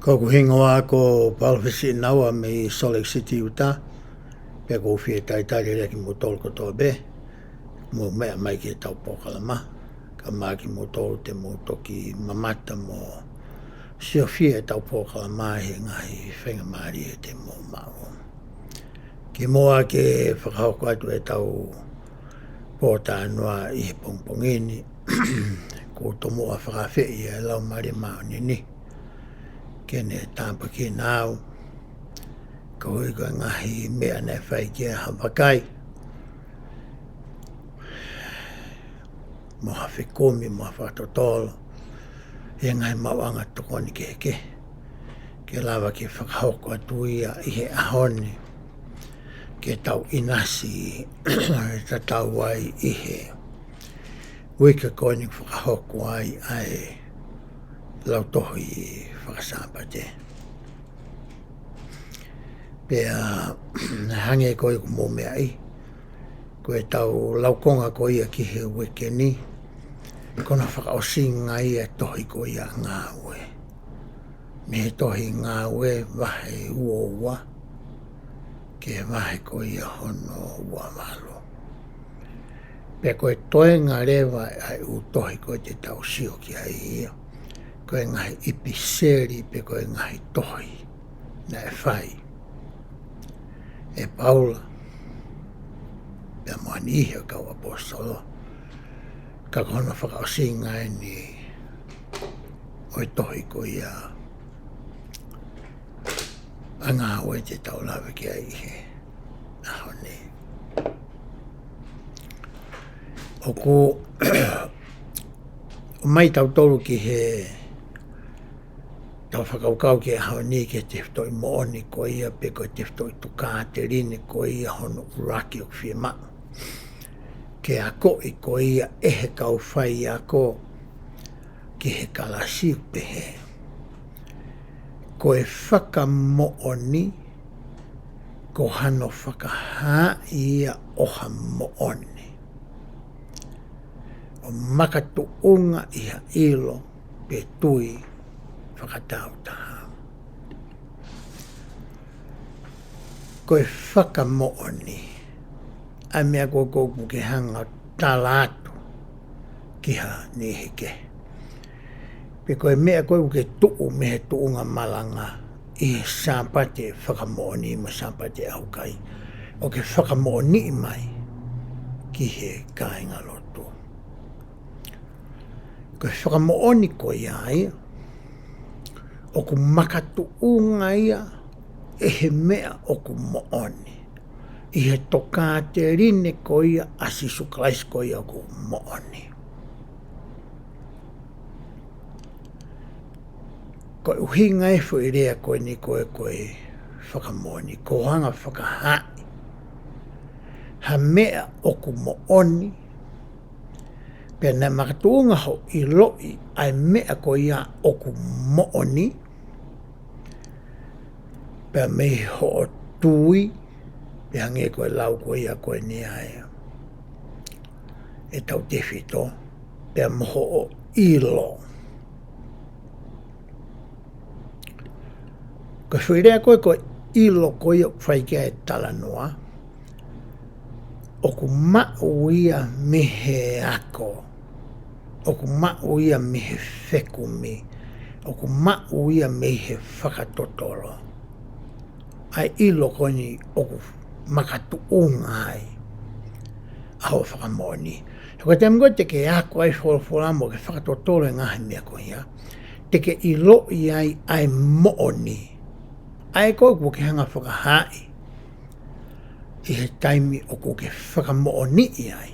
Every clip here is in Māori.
Ko hingoa ko palfisi naua me Salt Lake City, Utah. Pe ko fie tai reki mo tolko to be. Mo mea mai ki tau pokalama. Ka maki mo tolu te mo toki mamata mo sio fie tau pokalama he ngahi whenga maari e te mo mao. Ki moa ke whakahoko atu e tau pōta anua i he pongpongini. Ko tomoa whakawhei e lau maari mao ni. Kene tāmpa ki nāu, ka hui koe ngahi mea nei whai ki a hawakai. Moha whikomi, moha whatotolo, he ngai mawanga tokoni ke. Ke lawa ki whakahoko atu ia i he ahoni, ke tau inasi, ta tau wai i he. Wika koe ni whakahoko ai lau tohi whakasamba te. Pea hange koe ku mō mea i. Koe tau laukonga koe ia ki he weke ni. Kona whakaosinga ia tohi koe ia NGAUE. Me he tohi NGAUE wahe uoua. Ke wahe koe ia hono ua walo. Pea koe toenga rewa ai u tohi koe te tau sio ki ai ia. Koe ngahi ipiseri pe koe ngahi tohi na e whai. E Paula, pia mua ni ihe kau apostolo, ka kono whakaosinga e ni oi tohi ko ia NGAUE te tau lawe ki ai he aho ne. O ko o mai tau tolu ki he tau whakaukau ki aho ni ke te whitoi mooni ko ia pe ko te whitoi tukaa te rine ko ia hono uraki o whie maa. Ke a ko i ko ia ehe kau whai a ko ki he kalasi pehe. Ko e Fakamo'Oni ko hano whakaha ia oha mo'oni. O makatu unga iha ilo pe tui whakatau taha. Ko e Fakamo'Oni a mea koukou ke hanga talatu ki ha ni heke. Pe koe mea koukou ke tuu mehe tuunga malanga i sāpate Fakamo'Oni ma sāpate aukai. O ke Fakamo'Oni mai ki he kāinga lotu. Ko e Fakamo'Oni ko iai o ku makatuunga ia e he mea o ku mo'oni. I he toka te rine ko ia asisu klais ko ia o ku mo'oni. Ko uhinga e fu i rea koe ni koe Fakamo'Oni. Ko hanga whakahai. Ha mea o ku mo'oni. Pea na makatuunga ho i loi ai mea ko ia o ku mo'oni. Pea mei ho o tui. Pea nge koe lau ko ia koe ni aia. E tau te whito. Pea moho o ilo. Ko whirea koe ilo koe o whaikea e talanoa. O ku ma'u ia mehe ako. O ku ma'u ia mehe whekumi. O ku ma'u ia mehe whakatotoro. Ai ilo koe ni o ku makatu unga ai. Aho Fakamo'Oni. Ko te mga te ke ako ai wholawholamo ke whakatotoro e ngahi mea koe ia. Te ke ilo iai ai mo'oni. Ai koe ku ke hanga whakahai. I he taimi o ku ke Fakamo'Oni iai.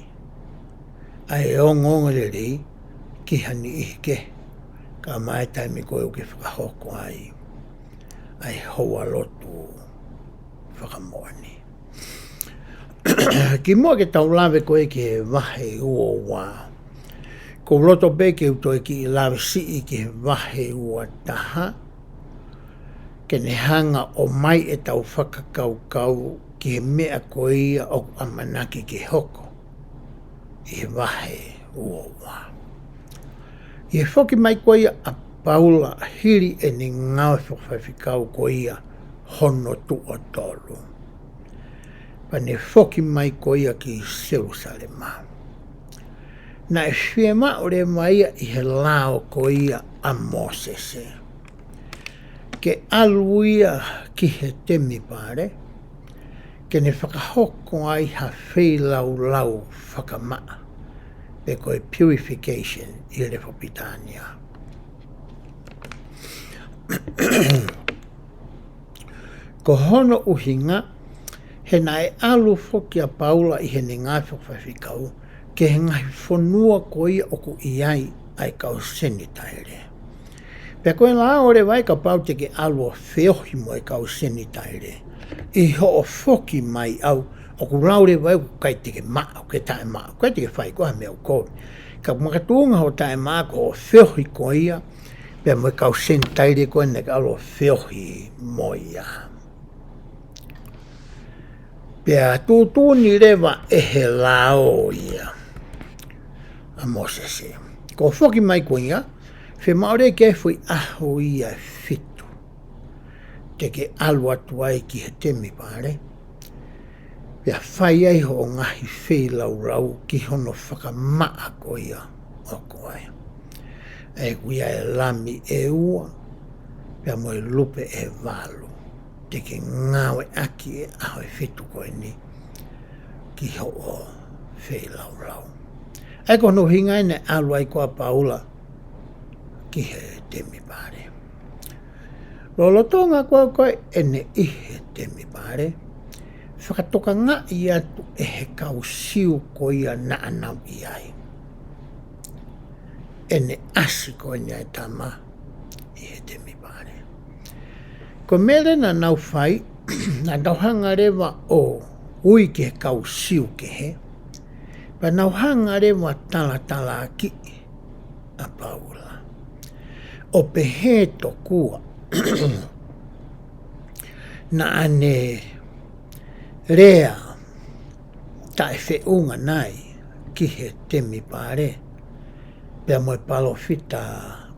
Ai ongonga le rei ki hani i ke. Ka mai taimi koe ku ke whakahoko ai. Ai hoa lotu Fakamo'Oni. Ki mua ke tau lawe koe ke wahe ua wā. Ko roto be ke utoi ki lawe si i ke wahe ua taha. Ke ne hanga o mai e tau whakakaukau ki he mea ko ia o amanaki ke hoko. I he wahe ua. I he whoki mai ko ia a paula hiri e ni ngau Faifekau ko ia hono tu o tolu. Pa ne whoki mai ko ia ki Jerusalema. Na e whiema o re mai i he lao ko ia a Mosese. Ke aluia ki he temi pare, ke ne whakahoko ai ha whei lau whakamaa, pe koe purification i le Whopitania. Ko hono uhinga, he na e alu whoki a paula i he ni ngā Faifekau, ke he ngahi whonua ko ia o ku iai ai kau senitaere. Pea koe la ore vai ka pau te ke alu o whiohi mo e kau senitaere. I ho o whoki mai au, o ku laure vai ku kai te ke maa, ke tae maa, kai te ke whai koha mea u koe. Ka makatuunga ho tae maa ko o whiohi ko ia, pea mo e kau senitaere koe ne ka alu o whiohi mo ia. Pea tūtūni rewa e he lao ia. A Mosese. Ko whoki mai ko ia, whe maore ke fui aho ia fitu. Te ke alu atu ai ki he temi pare. Pea whai ai ho ngahi whei lau ki hono whakamaa ko ia o koe. E kuia e lami e ua, pea mo e lupe e walu. Te ke ngawe aki e aho e fitu koe ni ki ho o whei lau. Ai kono hingai ne alu ai koa paula ki he temi pare. Lolotonga koe ene ihe temi pare. Whakatoka ngā i atu e he kau siu ko ia na anau i ai. Ene asi ko ene ai tama i he temi pare. Ko mere na nau whai, na nauhanga rewa o ui ke he kau siu ke he, pa nauhanga rewa tala ki a Paula. O pehe to kua na ane rea tae whiunga nai ki he temi pare, pia moe palo fita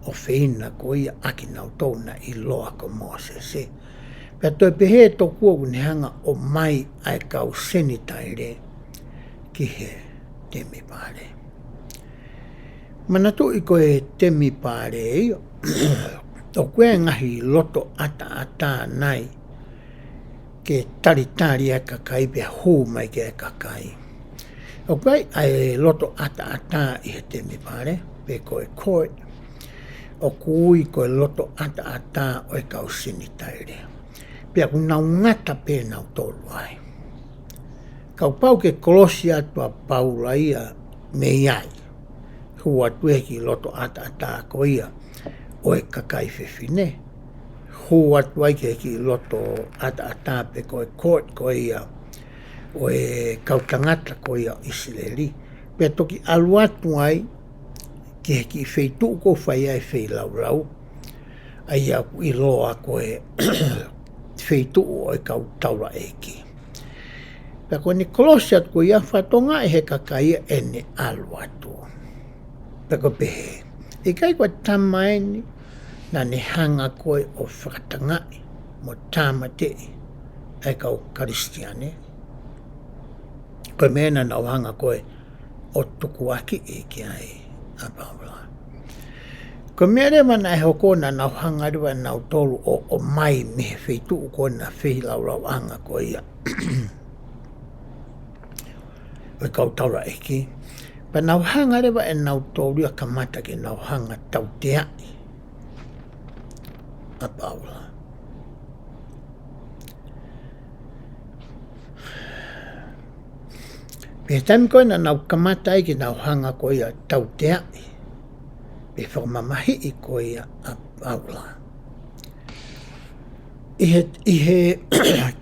o whina ko ia aki nau tōna i loa ko Mosese. Pia toi pehe to kua kunehanga o mai ai kau senitaire ki he temi pare. Manatu i koe temi pare iyo, o koe ngahi loto ata nai, ke taritari e kakai pe hū mai ke e kakai. O koe ai loto ata i he temi pare, pe koe koe, o kui koe loto ata o e kau sinitaire. Pea ku nau ngata pe nau tolu ai. Kau pau ke kolosi atua Paula ia me iai, hua tue ki loto ata ko ia o e kakai whewhine. Hua tuai ke ki loto ata pe koe court ko ia o e kautangata ko ia Isileli. Pea toki aluatu ai ke ki wheitu ko whai ai whei lau. Ai aku i loa ko e wheitu o e kautaura eki. Pea ko ni kolosiat ko ia whatonga e he kakai ene aluatu. Pea ko pehe. I kai kua tamaeni na ne hanga koe o whakatangai mo tāmatei ai kau karistiane. Koe mena nau hanga koe o tuku aki e ki ai a Paula. Koe mea rewa na e hoko na nau hanga rewa nau tolu o mai me he wheitu ko na whi lau anga koe ia. O kau taura eki. Pa nau hanga rewa e nau tolu a kamata ke nau hanga tau te ai. A Paula. Pe taimi koe na nau kamata ai ki nau hanga koe a tau te ai. Pe whakamamahi i koe a Paula. I he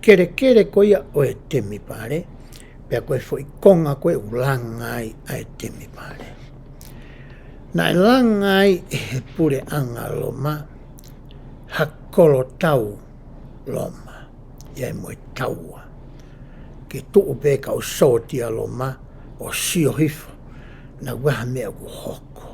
kere koe o e temi pare. Pea koe fo i konga koe ulangai a e temi pare. Na e langai e he pure anga loma. Hakolo tau loma. Iai moe taua. Ke tuu peka o sotia loma o sio hifo na waha mea ku hoko.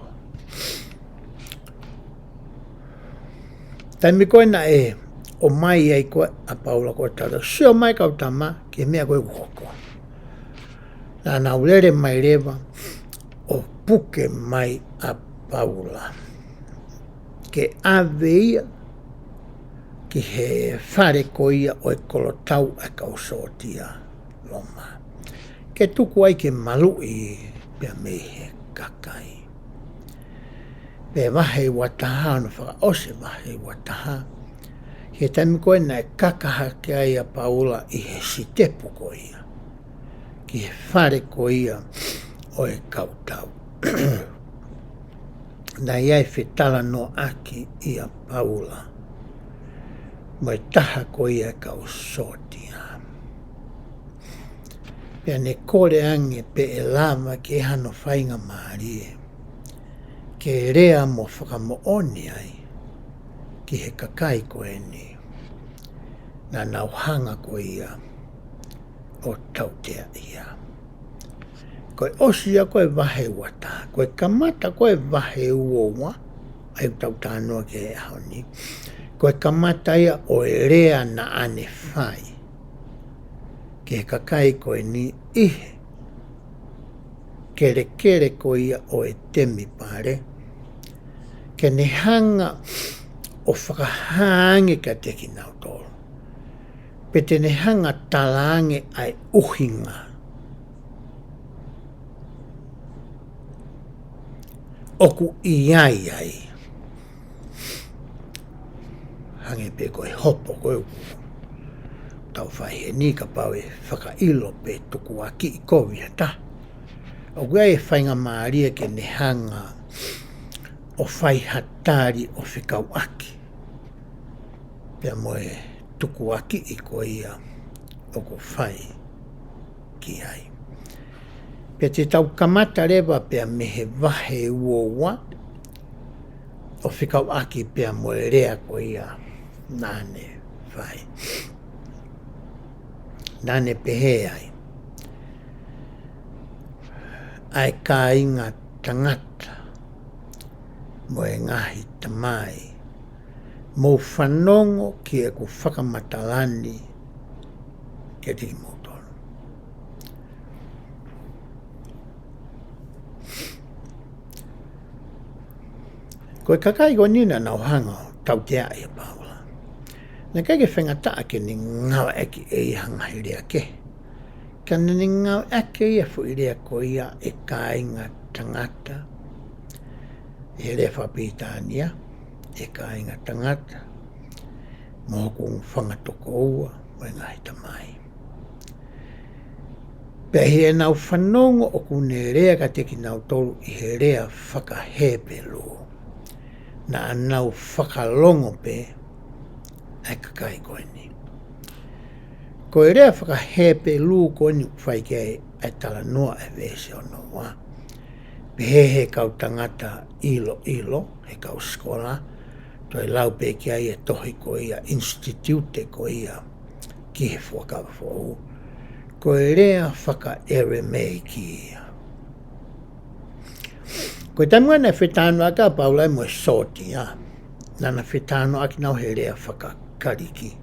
Taimi koe na e o mai ai koe a Paula koe tata. Sio mai kau tama ke mea koe ku hoko. Na naulere mai rewa o puke mai a Paula. Ke aveia ki he whare koia o e kolotau a kau sotia loma. Ke tuku ai ke malui pia mei he kakai. Pe wahe wataha no whaka ose wahe wataha. He taimi koe na e kakaha ke ai a Paula i he sitepu koia. Ki he whare koia o e kautau. Na iai whetala no aki i a Paula. Mai taha koia kau sotia. Pea ne kore ange pe e lama ke hano whainga maarie. Ke rea mo Fakamo'Oni ai. Ki he kakai koe ni. Na nauhanga koia o tautea ia. Koe osia koe wahe wata. Koe kamata koe wahe uowa. Ai tautanoa ke he haoni. Koe kamata ia o e rea na ane whai. Ke kakai koe ni ihe. Kere koe ia o e temi pare. Ke ne hanga o whakahange ka teki nau tolo. Pe te ne hanga talange ai uhinga. Oku iai ai. hange pe koe hopo koe tau whai he ni ka pau e whakailo pe tuku aki I kovia ta. O kua e whainga maaria ke ne hanga o whai hatari o whikau aki. Pea moe tuku aki I koe ia o ko whai ki ai. Pea te tau kamata rewa pea mehe wahe uowa o whikau aki pea moe rea koe ia nane whai. Nane pehe ai. Ai ka inga tangata moe ngahi tamai mo whanongo ki e ku whakamatalani ke tiki motoro. Koe kakai ko nina nau hanga tau te ai a paula. Na kai ke whengataa ke ni ngawa eki e I hangai rea ke. Kana ni ngawa eki e fu I rea ko ia e ka inga tangata. E rea whapitania e ka inga tangata. Moho kong whangatoko ua mai ngai tamai. Pea he nau whanongo o kune rea ka teki nau tolu I he rea whakahepelo. Na anau whakalongo pe ai kakai koe ni. Ko e rea whakahepelo koe ni whai kei ai tala noa e vese o noa. He kau tangata ilo, he kau skola, toi lau pe ki ai e tohi ko ia, institute ko ia, ki he whakau whau. Ko e rea whaka ere mei ki ia. Ko e tamua na whetano aka paulai mo e soti, nana whetano aki nau he rea whaka kariki.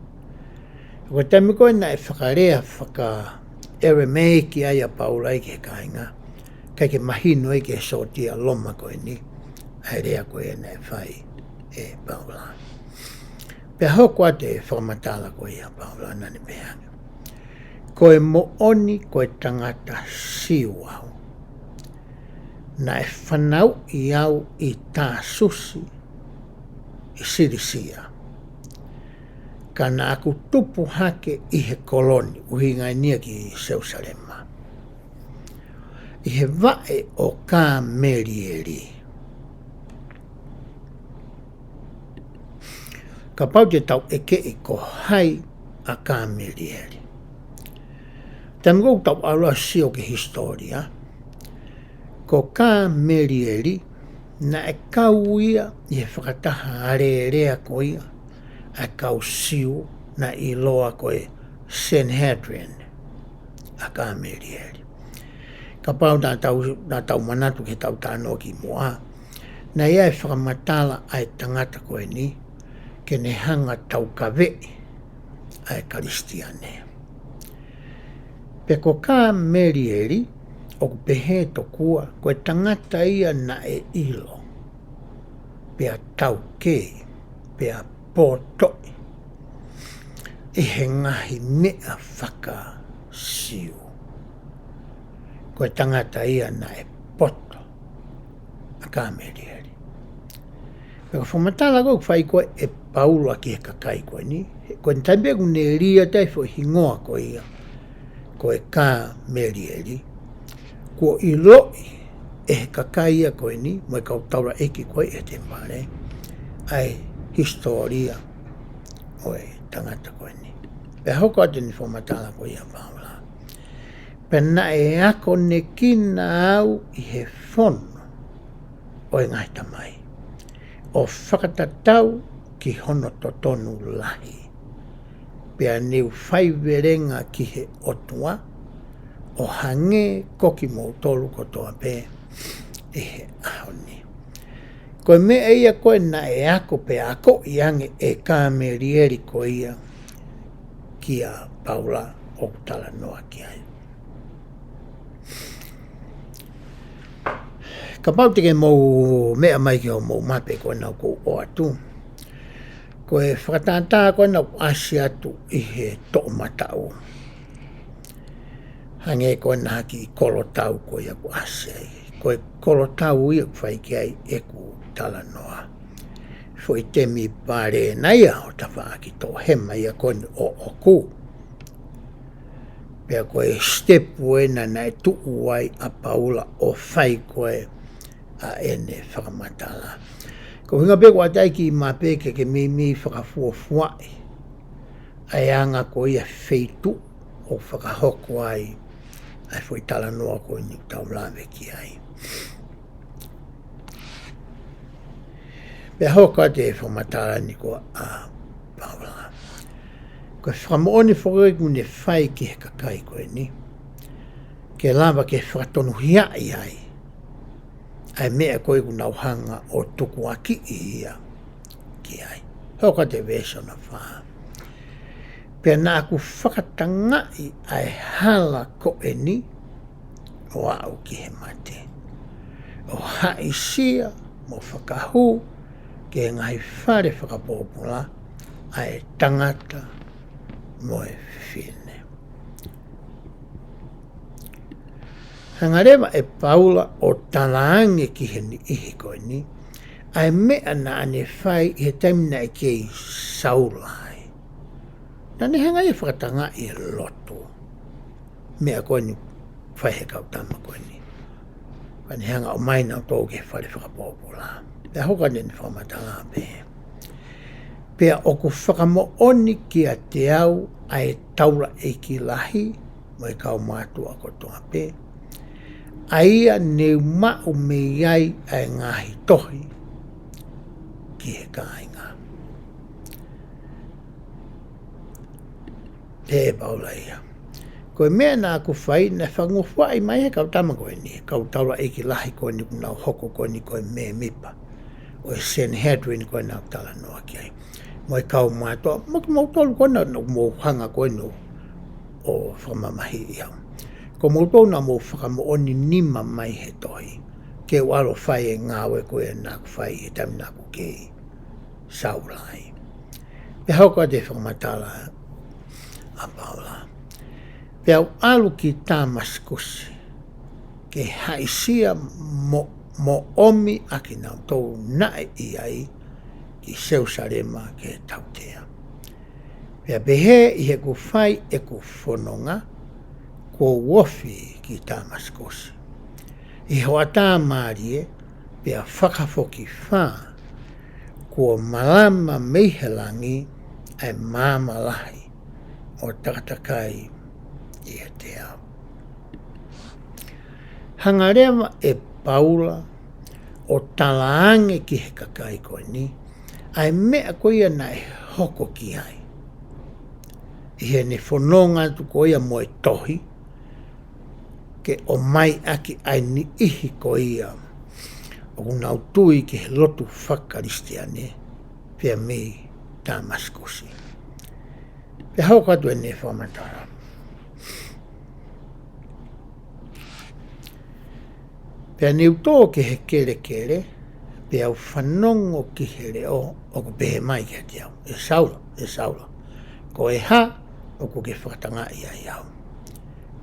Ko e tamua koe na e whaka rea whaka ere mei ki ai a paulai ki he kainga. Kai ke mahino e ke sotia loma koe ni, ai rea koe e nei whai e paula. Pea hoko ate e whamatala koe ia paula nani peanga. Koe mo'oni koe tangata siwau. Na e whanau I au I tā susi I sirisia. Ka na aku tupu hake I he koloni, uhingai nia ki Seusalema. I he vae o ka merieri. Ka pau te tau eke I ko hai a ka merieri. Tamgo tau aroa sio ke historia. Ko ka merieri na e kau ia I he whakataha arerea ko ia a kau sio na I loa ko e Sanhedrin a ka merieri. Ka pau na tau manatu ke tau tāno ki moa. Na ia e whakamatala ai tangata koe ni, ke ne hanga tau kawe ai karistiane. Pe ko ka merieri, o pehe to kua, koe tangata ia na e ilo. Pea tau ke, pea pōtoi. I he ngahi mea whaka siu. Koe tangata ia na e poto a ka merieri. Peka whamatala koe whai koe e paula ki he kakai koe ni. Koe tambe kune ria tai fo hingoa koe ia. Koe ka merieri. Ko I loi e he kakai ia koe ni. Moe kau taura eki koe e te mare. Ai historia o e tangata koe ni. Pe hoko ate ni whamatala koe ia paula. Pena e ako ne kina au I he whono o e ngai tamai. O whakatatau ki hono totonu lahi. Pea niu whaiverenga ki he otua o hange koki mo tolu kotoa pe e he ahoni. Koe me eia koe na e ako pe ako I ange e ka merieri ko ia ki a paula o tala noa ki ai. Ka pau teke mou mea mai ki o mou mape koe nau kou o atu. Koe whakatātā koe nau asi atu I he to'o matau. Hange koe na haki I kolotau koe aku asi ai. Koe kolotau ia whai ki ai e ku tala noa. foi temi pare nai o tafa ki to hema ia kon o ku. Pea koe step wena na tu uai a paula o fai koe a ene whakamatala. Ko hinga pe kua taiki ma pe ke mi whakafuafuai. Ai anga ko ia feitu o whakahoko ai. Ai foi tala noa ko ni tau lawe ki ai. Pea hoka te whamatala ni ko a paula. Ko Fakamo'Oni whakareku ne whai ki he kakai koe ni. Ke lava ke whakatonu hiai ai. Ai mea koe ku nauhanga o tuku aki ia ki ai. Hoka te vesona whaa. Pea nā ku whakatangai ai hala koe ni o au ki he mate. O haisia mo whakahu ke ngai whare whakapopula ai tangata moe whine. Hangarewa e paula o talaange ki he ni ihi koe ni, ai mea na ane whai i he taimina e kei saulai. Na ne hanga i whakatanga i loto. Mea koe ni Faifekau tama koe ni. Kani hanga o maina o tō ke whare whakapopula. Pea hoka nene whamatala pehe. Pea o ku Fakamo'Oni ki a te au ai taura e ki lahi mo e kau mātua ko toa pe. Aia neu mau me iai ai ngahi tohi ki he kāinga. Te paula ia. Koe mea nā ku whai na whangofai mai he kau tama koe ni. Kau taura e ki lahi koe ni kunau hoko koe ni koe me mipa. O e sen headwind koe nau tala noa ki ai. Mo e kau mātua, mo tolu kona no mo hanga koe no o whamamahi iau. Ko mo tolu na mo Fakamo'Oni nima mai he tohi. Ke walo whai e NGAUE koe nā ku whai he tami nā ku kei saulai. Pe hauka te whakamatala a paula. Pe au alu ki tāmaskusi. Ke haisia mo omi aki nau tau nae i ai ki seusarema ke tautea. Pea behe i he ku whai e ku whanonga ko wofi ki tāmaskusi. I hoa tā mārie pea whakafoki whā ko malama meihelangi ai māmalahi o takatakai i he te au. Hangarewa e paula o talaange ki he kakai koe ni, ai mea koe ia nai hoko ki ai. I he ne whanonga tu koe ia moe tohi, ke o mai aki ai ni ihi koe ia, o kunau tui ki he lotu whakaristiane, pia mei tāmaskusi. Pia hauka tu e ne whamatara. Pea niu tō ke he kere, pea au whanongo ki he reo o ko pehe mai ki te au. E saula. Ko e ha o ko ke whakatanga i ai au.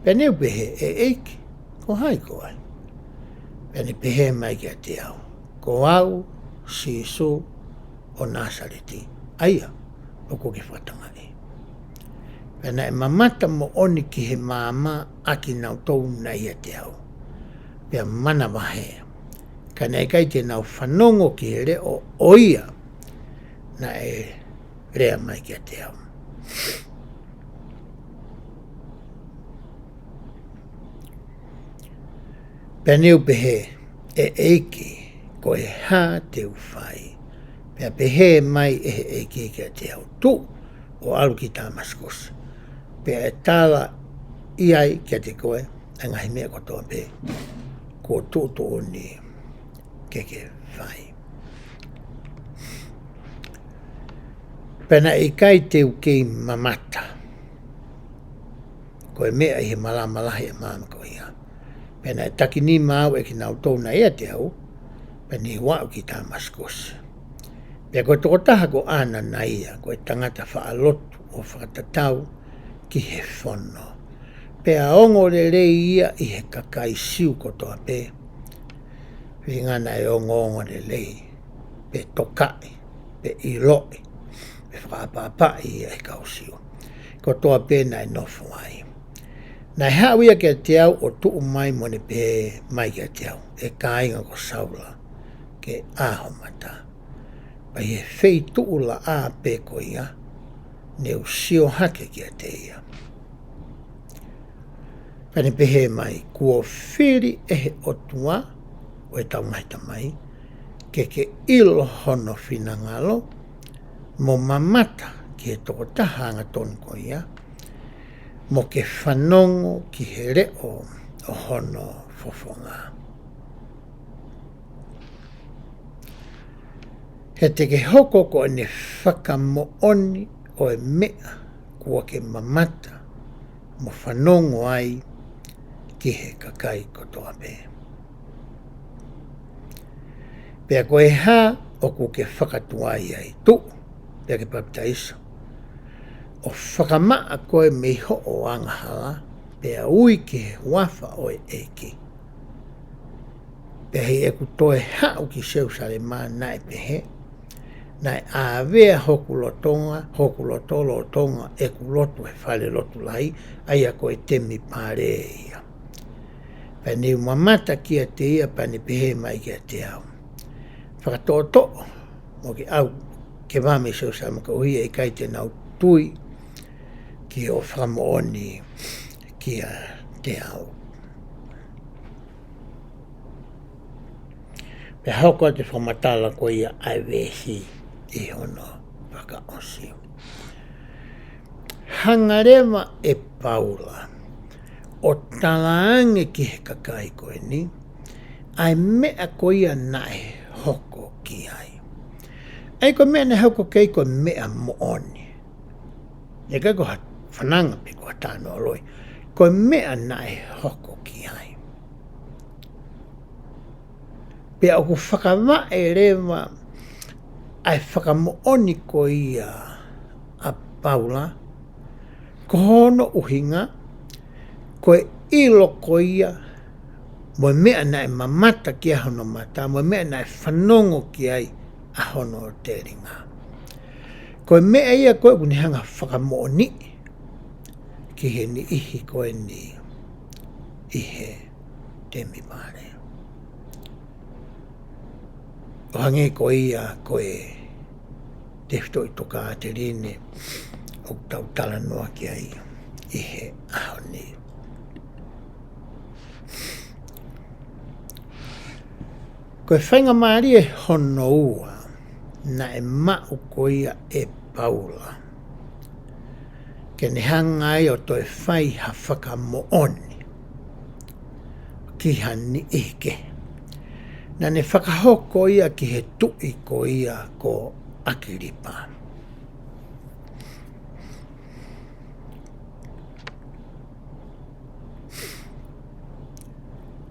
Pea niu pehe e eiki, ko hai ko ai. Pea ni pehe mai ki te au. Ko au, sisu, o Nasareti. Aia o ko ke whakatanga i. Pea na e mamata mo oni ki he māma aki nau tau nei te au. Pea mana wahe. Ka nei kai te nau whanongo ki he reo oia na e rea mai ki te au. Pea niu pehe e eiki ko e hā te uwhai. Pea pehe mai e eiki ki te au tu o alu ki tāmaskus. Pea e tāla iai ki te koe a ngahi mea kotoa pe. Ko tōto o ni keke whai. Pena i kai te ukei mamata. Ko e mea i he malamalahi e māma ko ia. Pena e taki ni māu e ki nau tōna ea te au, pena i wau ki tāmaskus. Pea ko toko taha ko ana na ia, ko e tangata whaalotu o whakatatau ki he whono. Pea ongo le rei ia i he kakai siu kotoa pe. Whingana e ongo le rei pe tokai pe I loi. E whakapapa I e kausio. Ko toa pēnā I nofo ai. Nai hauia kia te au o tuu mai mone pe mai kia te au. E kāinga ko saula ke āhomata. Pai he whei tuu la ā pe ko ia. Ne usio hake kia te ia. Pane pehe mai kua whiri ehe otua o e tau maita mai ke ilo hono whinangalo mo mamata ki he toko tahanga tonu ko ia mo ke whanongo ki he reo o hono fofonga. He te ke hoko ko ne Fakamo'Oni o e mea kua ke mamata mo whanongo ai ki he kakai kotoa me. Pea koe ha o ku ke whakatuai ai tu, pea ke papita iso. O whakamaa koe me ho o angahala, pea ui ki he wafa o e eki. Pea hei eku toe hao ki seusare maa nai pehe, nai āwea hoku lotolo tonga eku lotu he whale lotu lai, aia koe temi pāre ia. Pani mamata kia te ia pani pehe mai kia te au. Whakatoto, mo ki au, ke wame seu sa maka uhi e kai te nau tui ki o Fakamo'Oni kia te au. Pe hauko te whamatala ko ia aiwehi I hono whakaosi. Hangarewa e paula. O talaange ki he kakai koe ni, ai mea ko ia nae hoko ki ai. Ai ko mea ne hoko kei ko mea mo'oni. E kai ko whananga pe ko hatano aloi. Ko mea nae hoko ki ai. Pea o ku whakawa e rewa ai Fakamo'Oni ko ia a paula, ko hono uhinga, ko ilo ko ia, mo mea na mamata ki a hono mata, mo mea na whanongo ki ai a hono te ringa. Ko mea ia koe kuni hanga Fakamo'Oni, ki he ni ihi koe ni ihe temi pare. O hange ko ia koe te whito I toka a te rine o tau tala noa ki ai ihe ahoni. Koe whainga maari e hono ua na e mau ko ia e paula. Ke ne hanga ai o toi whai ha Fakamo'Oni ki hani ike. Na ne whakahoko ia ki he tui ko ia ko Akiripa.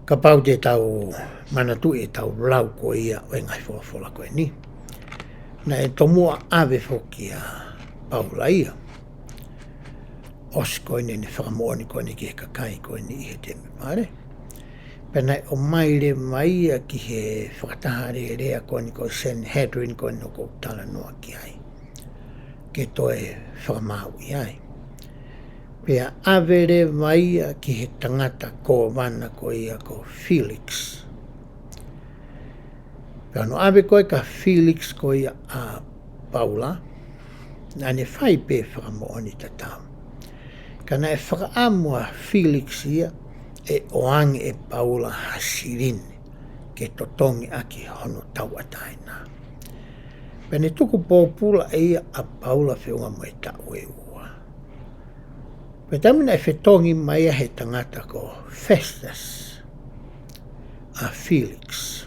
Ka pau te tau manatu e tau lau ko ia o ngai whawawhola koe ni. Na e tomua awe whoki a paula ia. Os koe ne Fakamo'Oni koe ni ki he kakai koe ni I he teme pare. Pena o maire mai ki he whakatahare rea koe ni koe Sen Hedrin koe no ko tala noa ki ai. Ke toe whakamau I ai. Pea avere mai ki he tangata ko wana ko ia ko Felix. Pea no ave koe ka Felix ko ia a Paula. Na ne whai pe Fakamo'Oni tatau. Kana e whakaamua Felix ia e oange e Paula hasirine ke totongi aki hono tau ataina. Pene tuku pōpula e ia a Paula whiunga mo e tau e ua. Petamina e whetongi mai a he tangata ko Festus a Felix.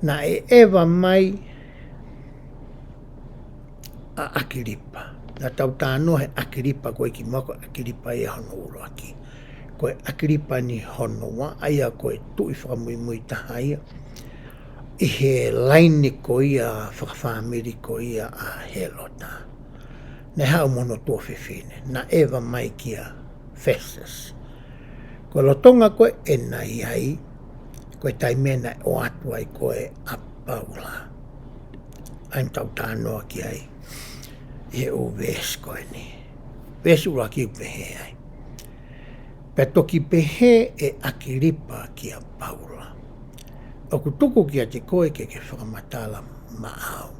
Na e ewa mai a Akiripa. Na tau tāno he Akiripa koe ki mako Akiripa e hono uro aki. Koe Akiripa ni hono wa, aia koe tui whakamui taha ia. I he laini ko ia, whakawhamiri ko ia a Helota. Ne hao mono tua whiwhine, na ewa mai kia Festus. Koe lotonga koe e nai ai, koe taimena o atu ai koe a Paula. Ain tau tānoa ki ai. E o ves koe ni. Ves ura ki pehe ai. Pe toki pehe e akiripa ki a Paula. O ku tuku ki a te koe ke whakamatala maau.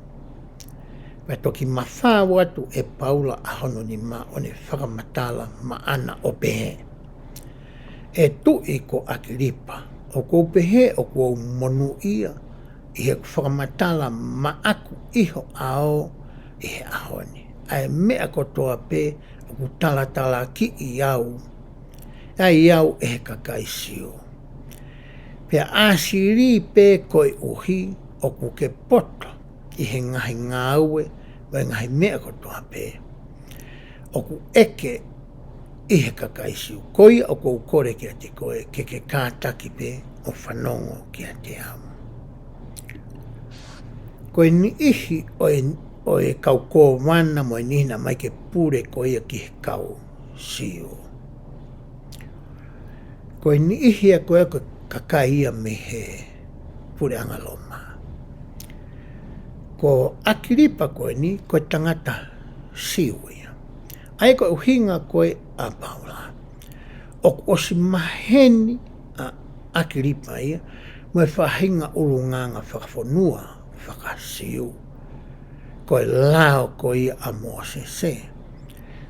Pe toki mawha watu e Paula ahono ni ma o ne whakamatala maana o pehe. E tui ko akiripa. O ko pehe o ko monu ia. I he whakamatala maaku iho ao i he ahoni. Ai mea kotoa pe o ku talatala ki i au. Ai iau e he kakaisio. Pea asiri pe koi uhi o ku ke poto i he ngahi NGAUE vai ngahi mea kotoa pe. O ku eke i he kakaisio. Koi o ku kore ki a te koe ke kātaki pe o whanongo ki a te au. Koe ni ihi o e kau kō wana mo e nihina mai ke pure koe ki he kau sio. Koe ni ihi a koe kakaia me he pure angaloma. Ko akiripa koe ni koe tangata siuia. Ai koe uhinga koe a Paula. O osi maheni a akiripa ia mo e whahinga urunganga whakafonua whakasiu. Koe lao koe a Mosese.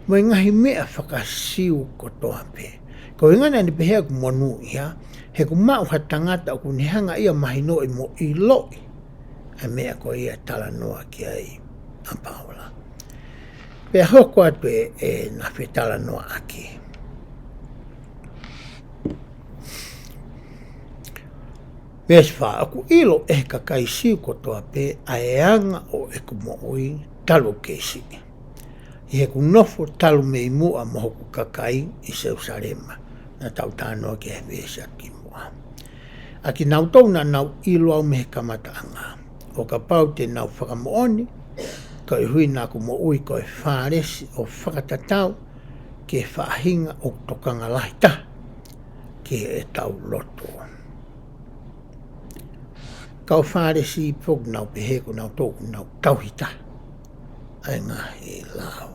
Mo i ngahi mea whakasiu kotoa pe. Ko ingana ni pehea ku monu ia, he ku mau ha tangata o ku nihanga ia mahino i mo i loi. A mea ko ia tala noa ki ai a Paula. Pea hoko atu e na whi tala noa aki. Pes wha, aku ilo e kakaisiu kotoa pe a eanga o e ku moui talu keisi. I he ku nofo talu mei mua moho ku kakai i Jerusalema. Na tau tānoa ki he vesa ki mua. Aki nau tau na nau ilo au mehe kamata anga. O ka pau te nau Fakamo'Oni, ka i hui nā ku mo ui ko e whāresi o whakatatau ke whaahinga o tokanga lahita ki e tau loto. Kau whāresi pok nau pehe ko nau tōku nau tauhita. Ai ngā he lao.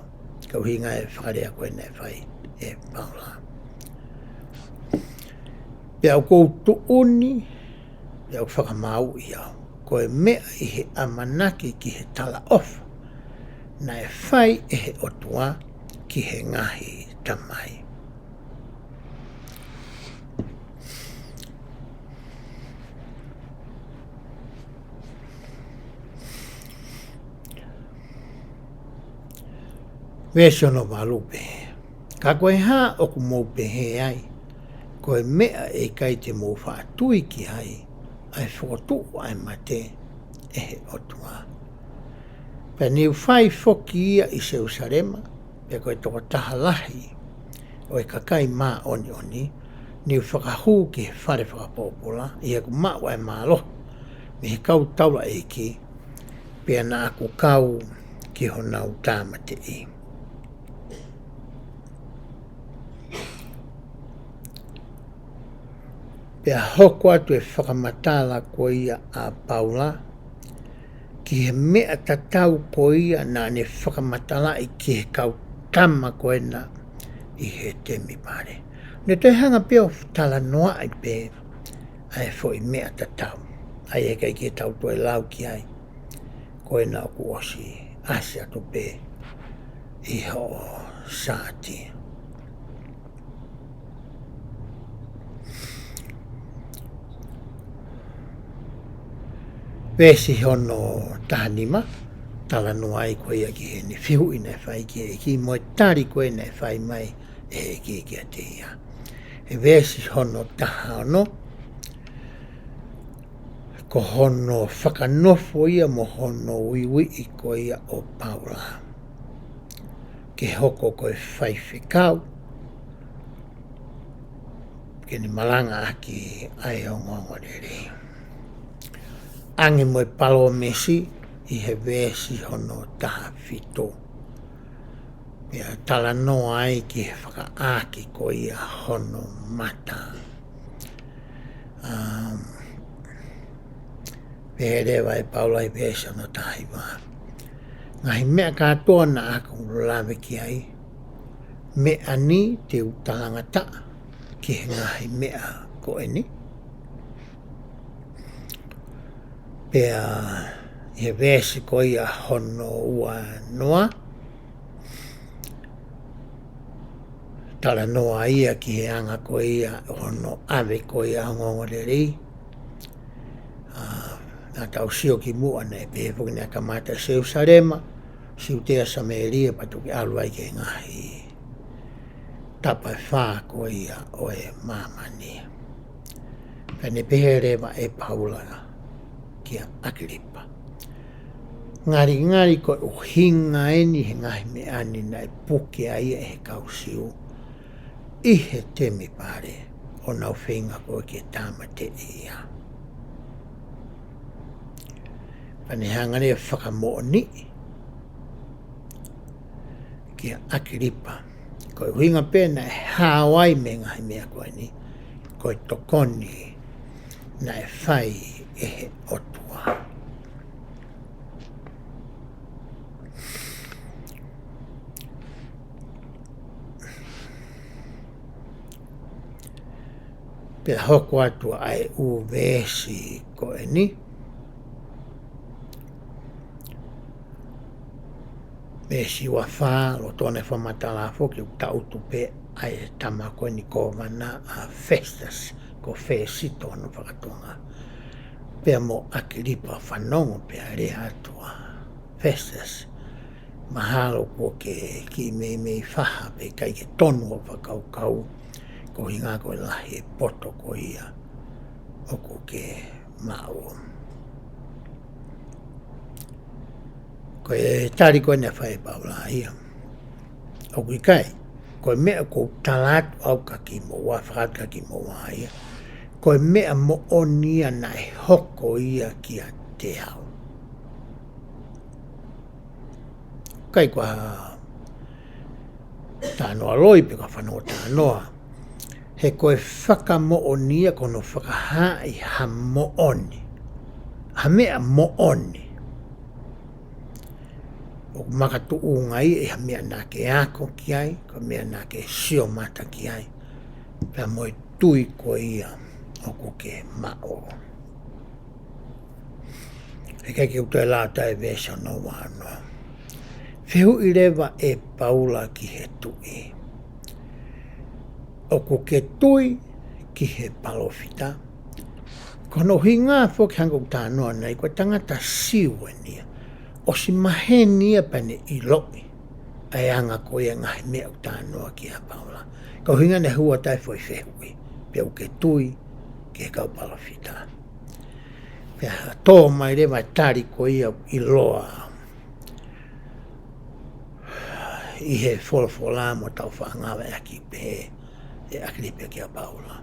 Kau hinga e wharea koe nei whai e Paula. Pea o kou tuuni, pea o whakamau i au. Ko e mea i he amanaki ki he tala ofa. Na e whai e he otua ki he ngahi tamai. Vesono walupe. Ka koe hā o ku mou pehe ai. Ko e mea e kai te mou whaatui ki ai. Ai whotu ai mate e he otua. Pea niu whai whoki ia i Jerusalema. Pea koe toko taha lahi. O e kakai mā oni oni. Niu whakahu ki he whare whakapopola. I he ku mau ai mālo. Me he kau taula e ki. Pea na aku kau ki honau tāmate i. Pea hoko atu e whakamatala ko ia a Paula, ki he mea tatau ko ia nā ne whakamatala i ki he kau tama ko ena i he temi pare. Ne te hanga peo tala noa ai pe, ai fo i mea tatau. Ai e kai ki tau to e lau ki ai, ko ena o ku osi asia to pe i ho saati. Vesi hono tahanima, tala no ai koe ia ki he ni whihu ina whai ki e ki moe tari koe nei whai mai e ki a te ia. E vesi hono tahano, ko hono whakanofo ia mo hono wiwi i koe ia o Paula. Ke hoko koe Faifekau, ke ni malanga aki ai o ngongorere. Angi moe palo mesi i he vesi hono taha fito. Pea tala no ai ki he whakaaki ko ia hono mata. Peherewa e paula i pesa no tahi wā. Ngahi mea katoa na aku lawe ki ai. Mea ni te utalanga ta ki he ngahi mea ko e ni. Pea he vesi ko ia hono ua noa. Tala noa ia ki he anga ko ia hono ave ko ia ngongorerei. Nā tau sio ki mua nei pehe puki nea kamata seu sarema. Siu tea sa meeria patuki alwai ke ngahi. Tapa wha ko ia o e mamania. Pene pehe rewa e paula kia Akilipa. Ngari ko uhinga eni he ngahi me ani na e puke ai e he kausiu. Ihe temi pare o nau whinga ko ke tama te ia. Pane hangare e Fakamo'Oni kia Akilipa. Ko uhinga pena e Hawaii me ngahi mea koe ni. Ko e tokoni na e whai e he otua. Pea hoko atua ai uvesi ko e ni. Vesi wa wha lo tone whamatala foki u tautu pe ai tama koe ni kovana a festas ko fesito no whakatonga. Pea mo Akilipa whanongo pea rea atua festas. Mahalo ko ke ki me whaha pe kai ke tonu o whakaukau. Ko hinga koe lahi e poto ko ia o ko ke mao. Ko e tari koe ne whae paula ia. O kui kai, ko e mea ko talatu au kaki mo wa whakaka ki mo wa ia. Ko e mea mo onia na e hoko ia ki a te au. Kai kua tānoa loi pe ka whanau tānoa. He koe Fakamo'Onia kono whakahai ha mo'oni. Ha mea mo'oni. O makatu ungai e ha mea nā ke ako ki ai, ko mea nā ke sio mata ki ai. Pea moe tui ko ia o ko ke mao. E kai ke uto e lata e vesa no wano. Whihu i rewa e paula ki he tui. O ko ke tui ki he palofita. Kono hinga foki hanga utanoa nei, ko tangata siwe nia. O si mahenia pane i lopi. Ai anga ko ia ngahi mea utanoa ki ha paula. Ko hinga ne hua tai foi Faifekau. Pea ke tui ki he kau palofita. Pea tō mai rewa tari ko ia i loa. I he wholawhola mo tau whangawa e aki pehe. E Akilipa ki a paula.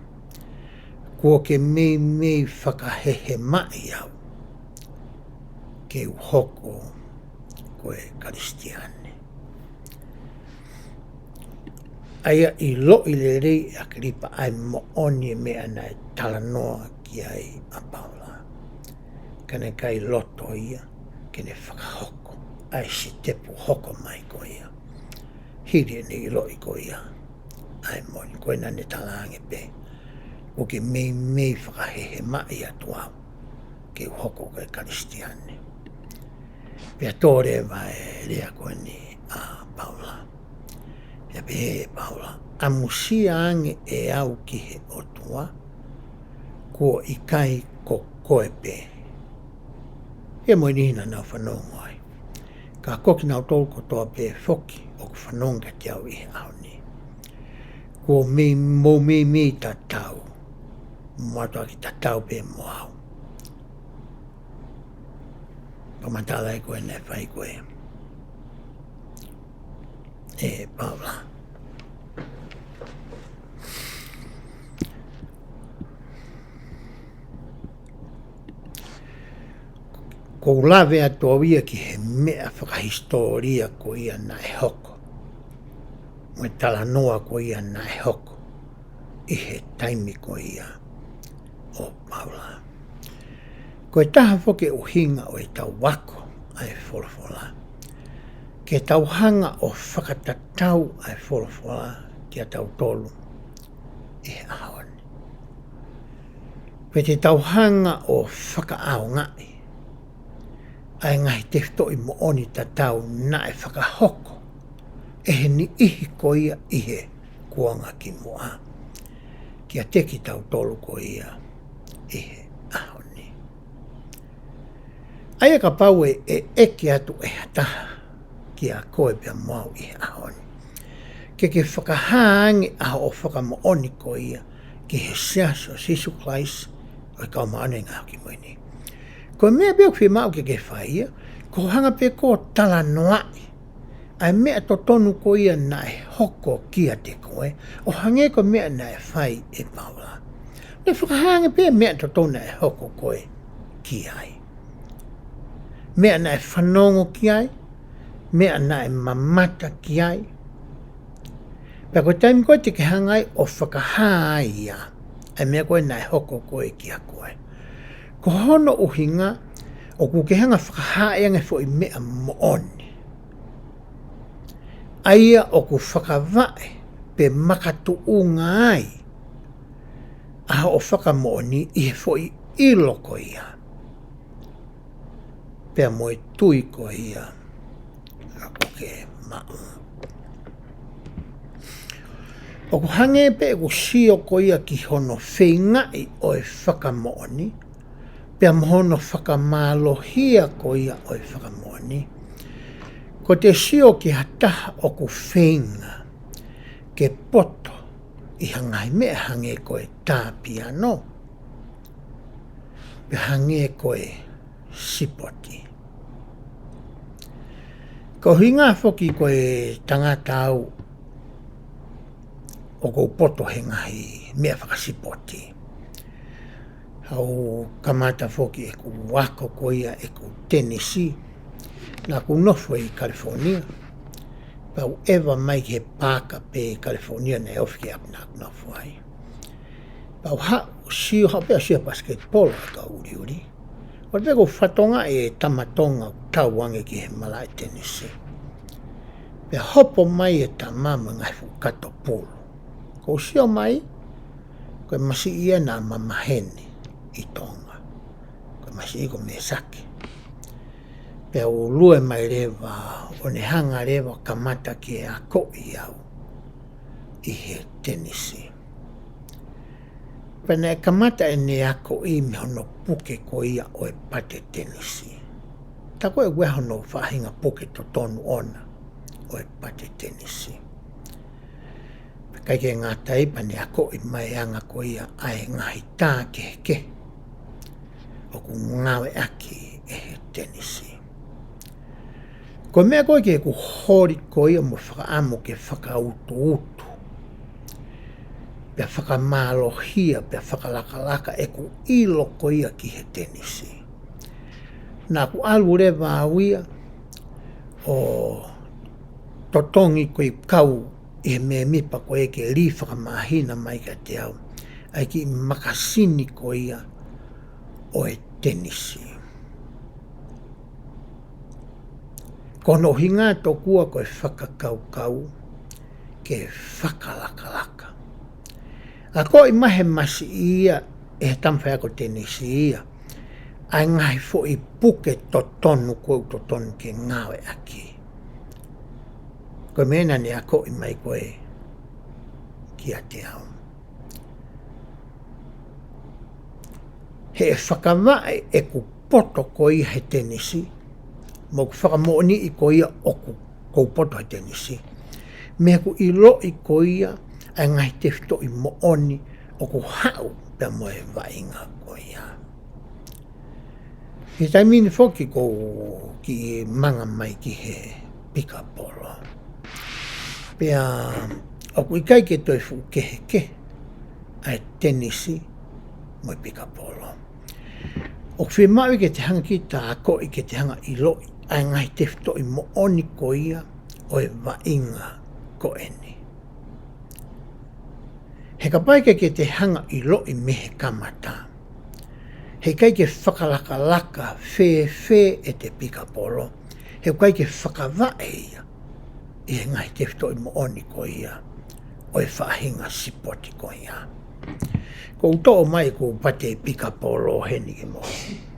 Kua ke mei whakahehe mai au. Ke uhoko ko e Karistiane. Aia i lo i le rei Akilipa ai mo'oni mea na e talanoa ki ai a paula. Kane kai loto ia, kene whakahoko. Ai si tepu hoko mai ko ia. Hiri ni i lo i ko ia. Ai moni, koe nane talange pe. O ke mei whakahehe mai atua. Ke uhoko ko e Karistiane. Pea tōre vai rea koe ni a paula. Pea pehe paula. A musia ange e au ki he otua. Ko i kai ko koe pe. E moi nihina nau whanongo ai. Ka koki nau tolko toa pe foki o ku whanonga te au i au ni. Ko me ta tau. Mwatoa ki ta tau pe mo au. Pamatala e koe ne whai koe. E paula. Ko lawe atua ia ki he mea whakahistoria ko ia na e hoko. Moe tala noa ko ia na e hoko. I he taimi ko ia o paula. Ko e taha foke o hinga o e tau wako ai wholofola. Ke tau hanga o whakatatau ai wholofola kia tau tolu e ahoni. Pe te tau hanga o whakaao ngai ai ngai te fto I mooni tatau na e whakahoko e he ni ihi ko ia ihe kuanga ki moa. Kia teki tau tolu ko ia ihe ahoni. Aia ka pau e eke atu e hataha kia koe pia mau ihe ahoni. Ke whakahaangi aho o Fakamo'Oni ko ia ki he siaso sisu klaisi o kau maane ngā ki moini. Ko mea beo whi mau ke whaia, ko hanga pe ko tala noai. Ai mea to tonu ko ia na e hoko kia te koe, o hange ko mea na e whai e paula. Ne whakahangi pe mea to tonu e hoko koe ki ai. Mea na e whanongo ki ai, mea na e mamata ki ai. Pea koe taimi koe te ke hangai o whakahai ia, ai mea koe na e hoko koe ki a koe. Ko hono uhinga, o ku ke hanga whakahai ange fo I mea mooni. Aia o ku whakawai pe makatu unga ai, aha o Fakamo'Oni I he fo I ilo ko ia. Pea moe tui ko ia, ako ke mau. O ku hange pe ku sio ko ia ki hono whingai o e Fakamo'Oni, pea mohono whakamalohia ko ia o e Fakamo'Oni. Ko te sio ki hataha o ku whinga, ke poto I hangai mea hange ko e tāpiano, pe hange ko e sipoti. Ko hinga foki ko e tangata au o ko poto he ngahi mea whakasipoti. Hau kamata foki e ku wako ko ia e ku Tennessee, na ku nofo I California. Pau ewa mai ke pāka pe California na e ofi ap na nofo ai. Pau sio hau pea sia basketball ka uri uri. O te ko whatonga e tamatonga tau wange ki he mala I Tennessee. Pea hopo mai e ta mama ngai fu kato polo. Ko sio mai, koe masi ia na mamahene I tonga. Koe masi I ko me sake. Pea o lue mai rewa, o ne hanga rewa kamata ki a koi au I he Tennessee. Pena e kamata e ne a koi me hono puke ko ia o e pate Tennessee. Ta koe ue hono whahinga puke to tonu ona o e pate Tennessee. Kai ke ngā taipa ne a koi mai anga ko ia ai ngahi tā ke. O ku ngawe aki e he Tennessee. Ko mea koe ke ku hori ko ia mo whakaamo ke whakautu. Pea whakamålohia, pea whakalakalaka e ku ilo ko ia ki he Tennessee. Nā ku alu rewa awia o totongi ko I kau I he mea mipa ko e ke li whakamahina mai ka te au. Ai ki makasini ko ia o e Tennessee. Kono hinga to kua ko e whakakaukau ke whakalakalaka. A ko I mahe masi ia e he tamwhai ko Tennessee ia. Ai ngai fo I puke to tonu ko to tonu ke ngawe aki. Ko mena ne a ko I mai koe ki a te au. He whakawai e ku poto ko I he Tennessee. Mo ku Fakamo'Oni I ko ia o ku poto he Tennessee. Mea ku ilo I ko ia ai ngai te fito I mo'oni o ku hau pia moe vainga ko ia. He taimini foki ko ki manga mai ki he pika polo. Pea o ku ikai ke toi fu ke ai Tennessee mo pika polo. O ku whimau ke te hanga ki ta ako I ke te hanga I loi ai ngai te fito I mo'oni ko ia o e vainga ko eni. He ka pai ke te hanga I loi me he kamata. He kai ke whakalaka whē e te pikapolo. He kai ke whakawae ia. I he ngai te whito I mooni ko ia. O e whaahinga sipoti ko ia. Ko uto mai ko pate pikapolo heni ke mo.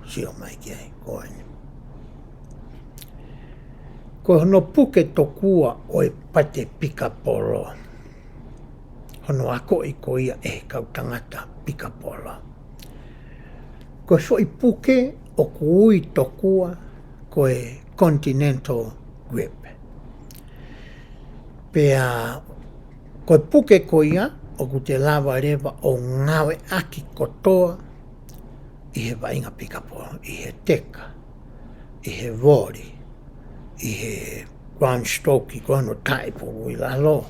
Sio mai ki ai ko ani. Ko hono puke tokua o e pate pikapolo. Hono ako I ko ia e kau tangata pikapolo. Ko I puke o kui tokua ko e continental grip. Pea ko puke ko ia o ku te lava rewa o ngawe aki kotoa I he wainga pikapolo, I he teka, I he vori, I he ground stroke, I kono taipuru I lalo.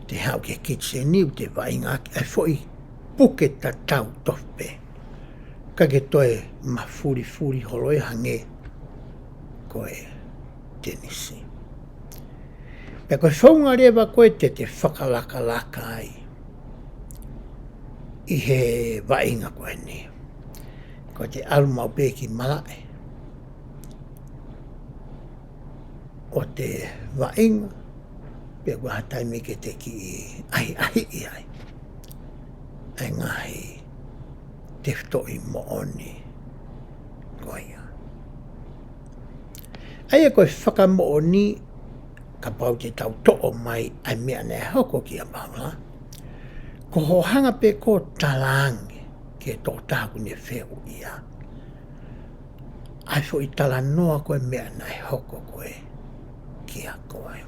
Te hau ke kitse niu te wainga aki, ai foi puke ta tau tope. Kake toe mafuri holoi hange koe tenisi. Pea koe whaunga rewa koe te whakalaka ai I he wainga koe ni. Ko te alumau pēki malae. O te wainga, pea kua hataimi ke te ki ai I ai. Ai ngahi te whitoi mooni koe ia. Ai e koe Fakamo'Oni ka pau te tau to'o mai ai mea ne hoko ki a paula. Ko hohanga pe ko talangi ke tō tāku ne wheu ia. Ai fo I tala noa koe mea nei hoko koe ki a koe.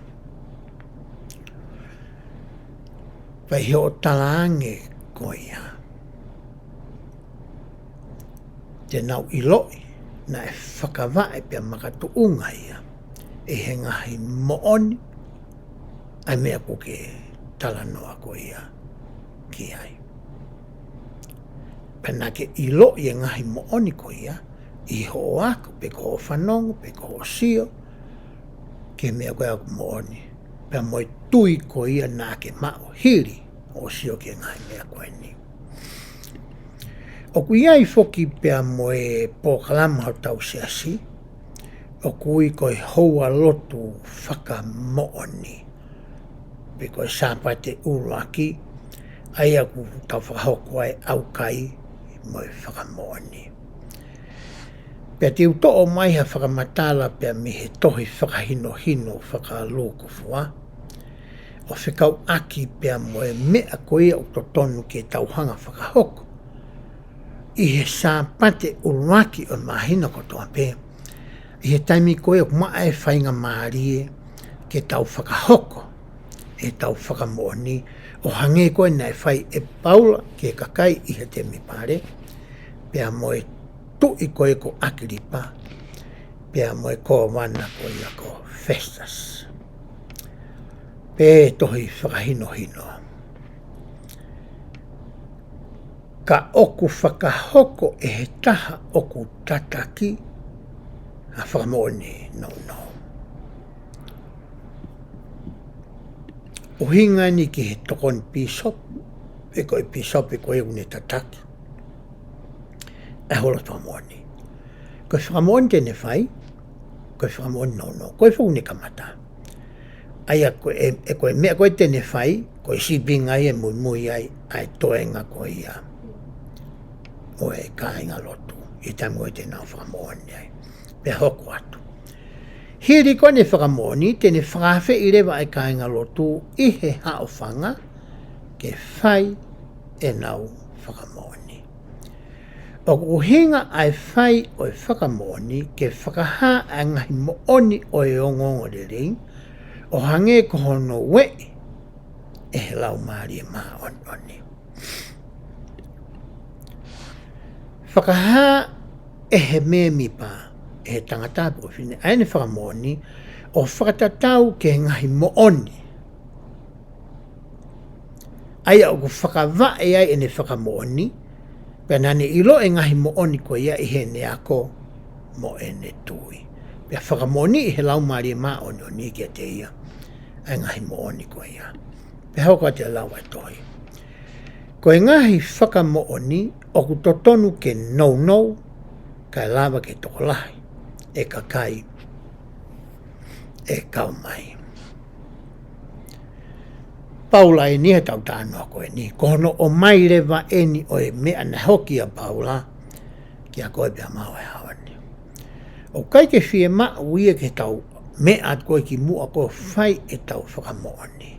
Pai he o talangi koe ia. Te nau iloi na e whakawae pia makatuunga ia. E he ngahi mooni ai mea ko ke tala noa koe ia ki ai. Pena ke ilo I ngahi mooni ko ia, I ho ako, pe ko whanongo, pe ko sio, ke mea koe aku mooni. Pea moi tui ko ia nā ke mao hiri, o sio ke ngahi mea koe ni. O kui ai foki pea moe pōkalama hau tau seasi, o kui koe houa lotu Fakamo'Oni. Pe koe sāpate uruaki, ai aku tau whakahoko ai au kai, moi Fakamo'Oni. Pea te uto'o mai ha whakamatala pea mi he tohi whakahino whakalūkufua. O whikau aki pea moe mea ko ia o totonu ke tauhanga whakahoko. I he sāpate uruaki o mahina kotoa pea. I he taimi ko ia kuma e whainga maarie ke tau whakahoko. E tau Fakamo'Oni. O hange koe nei whai e paula ke kakai I he te mipare. Pea moe tui koe ko akiripa. Pea moe ko wana ko ia ko festas. Pe tohi whakahino. Ka oku whakahoko e he taha oku tataki. A Fakamo'Oni no. O hinga ni ki he tokon pisop, e koe pisop e koe une tataki. E holo Fakamo'Oni. Koe Fakamo'Oni tene whai, koe Fakamo'Oni no. Koe whaune kamata. Aia e koe mea koe tene whai, koe sipinga ai e mui ai, ai toenga koe ia. O e kāinga lotu, I tamu e tēnā Fakamo'Oni ai. Pe hoko atu. Hiri kone Fakamo'Oni tene whakawhi I rewa ai kāinga lotu I he haofanga ke whai e nau Fakamo'Oni. O uhinga ai whai o e Fakamo'Oni ke whakaha a ngahi mo'oni o e ongongo rering o hange ko hono we e he lau maari e maa oni. Whakaha e he me mipa he tangata po whine aene Fakamo'Oni o whakatatau ke ngahi mo'oni. Aia o ku whakawae ai ene Fakamo'Oni, pea nane ilo e ngahi mo'oni ko ia I he ne ako mo ene tui. Pea Fakamo'Oni I he lau maari e maa oni kia te ia, ai ngahi mo'oni ko ia. Pe hau ka te lau ai tohi. Ko e ngahi Fakamo'Oni o ku totonu ke nou kai lava ke tokolahi e kakai e kau mai. Paula e ni he tau tānoa koe ni. Kono o mai lewa e ni o e mea na hoki a Paula ki a koe pia mau e hawani. O kai ke fie maa uia ke tau mea koe ki mua koe whai e tau Fakamo'Oni.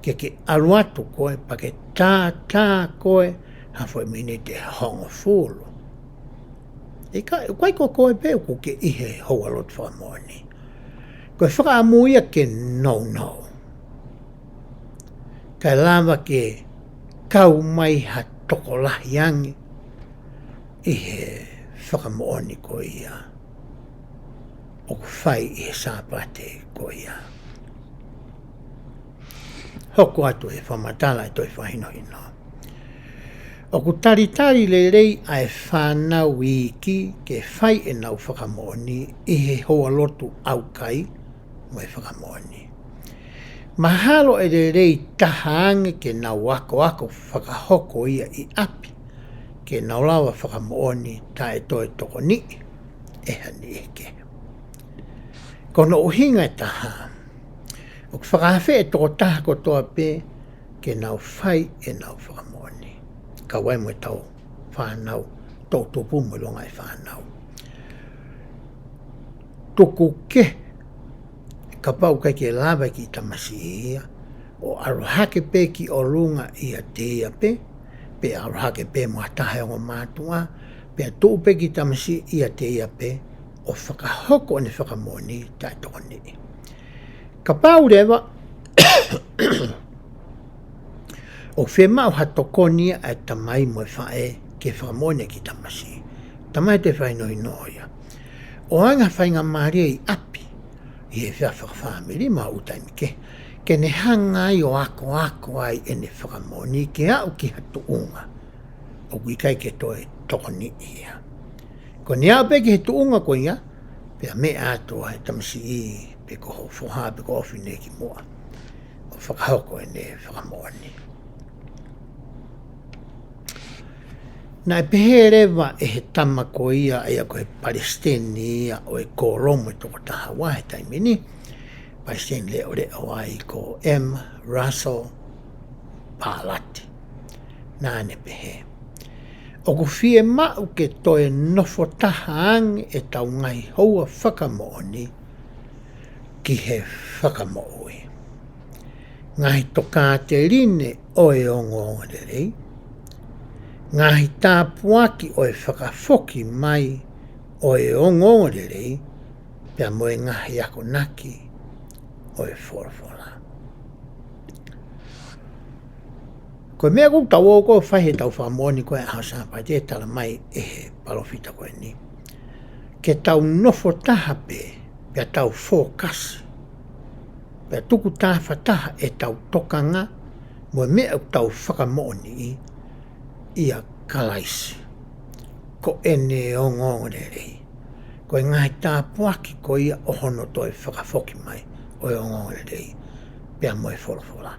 Ke aruatu koe pa ke tā koe hafo e mini te hongo fulu. E kai ko koe peo ko ke ihe hoa lot Fakamo'Oni. Koe whakaamuia ke nou. Kai lava ke kau mai ha toko lahi angi ihe Fakamo'Oni ko ia. O ku whai ihe sāpate ko ia. Hoko atu e whamatala e toi whahinohino. O ku taritari le rei ai whanau iki ke whai e nau Fakamo'Oni ihe hoa lotu au kai mo e Fakamo'Oni. Mahalo e le rei tahaange ke nau ako whakahoko ia i api ke nau lawa Fakamo'Oni ta e toi toko ni e hani eke. Kono uhinga e taha. O whakawhe e toko taha ko toa pe ke nau whai e nau Fakamo'Oni. Ka wai mo e tau whanau, tau tupu mo longa e whanau. Tuku ke ka pau kai ke lava ki tamasi ia, o aruhake pe ki o runga ia te ia pe aruhake pe mo atahe o mātua, pe atu pe ki tamasi ia te ia pe, o whakahoko ni Fakamo'Oni tai toko ni. Ka pau rewa, o whemau hatokonia e tamai mo e whae ke Fakamo'Oni ki tamasi. Tamai te whai noi noia. O anga whainga maria i api, i e whawhamiri ma utaimi ke ne hanga i o ako ai e ne Fakamo'Oni ke au ki hatu unga. O kui kai ke toi toko ni ia. Ko ni au pe ki hatu unga ko ia, pe a me ato he tamasi i pe ko ho whoha pe ko ofi ne ki mua. O whakahoko e ne Fakamo'Oni. Na e pehe rewa e he tama ko ia e a ko he Palestini ia o e kōromo e toko taha wahe taimini. Palestini leo leo ai ko M. Russell Palati. Nā ne pehe. O ku fie mau ke toe nofo taha ange e tau ngai houa Fakamo'Oni ki he Fakamo'ue. Ngai toka te line o e ongo le rei. Ngahi tāpuaki o e whakafoki mai o e ongo le rei, pia mo e ngahi ako naki o e whorafora. Koe mea kou tau o koe whahe tau Fakamo'Oni koe a hausampa te tala mai e he palofita koe ni. Ke tau nofo taha pia tau fokasi, pia tuku taha taha e tau tokanga, mo e mea tau Fakamo'Oni ia kalaisi. Ko ene ongo le rei. Ko e ngai tāpuaki ko ia ohono toi whakafoki mai o e ongo le rei. Pea mo e whorafora.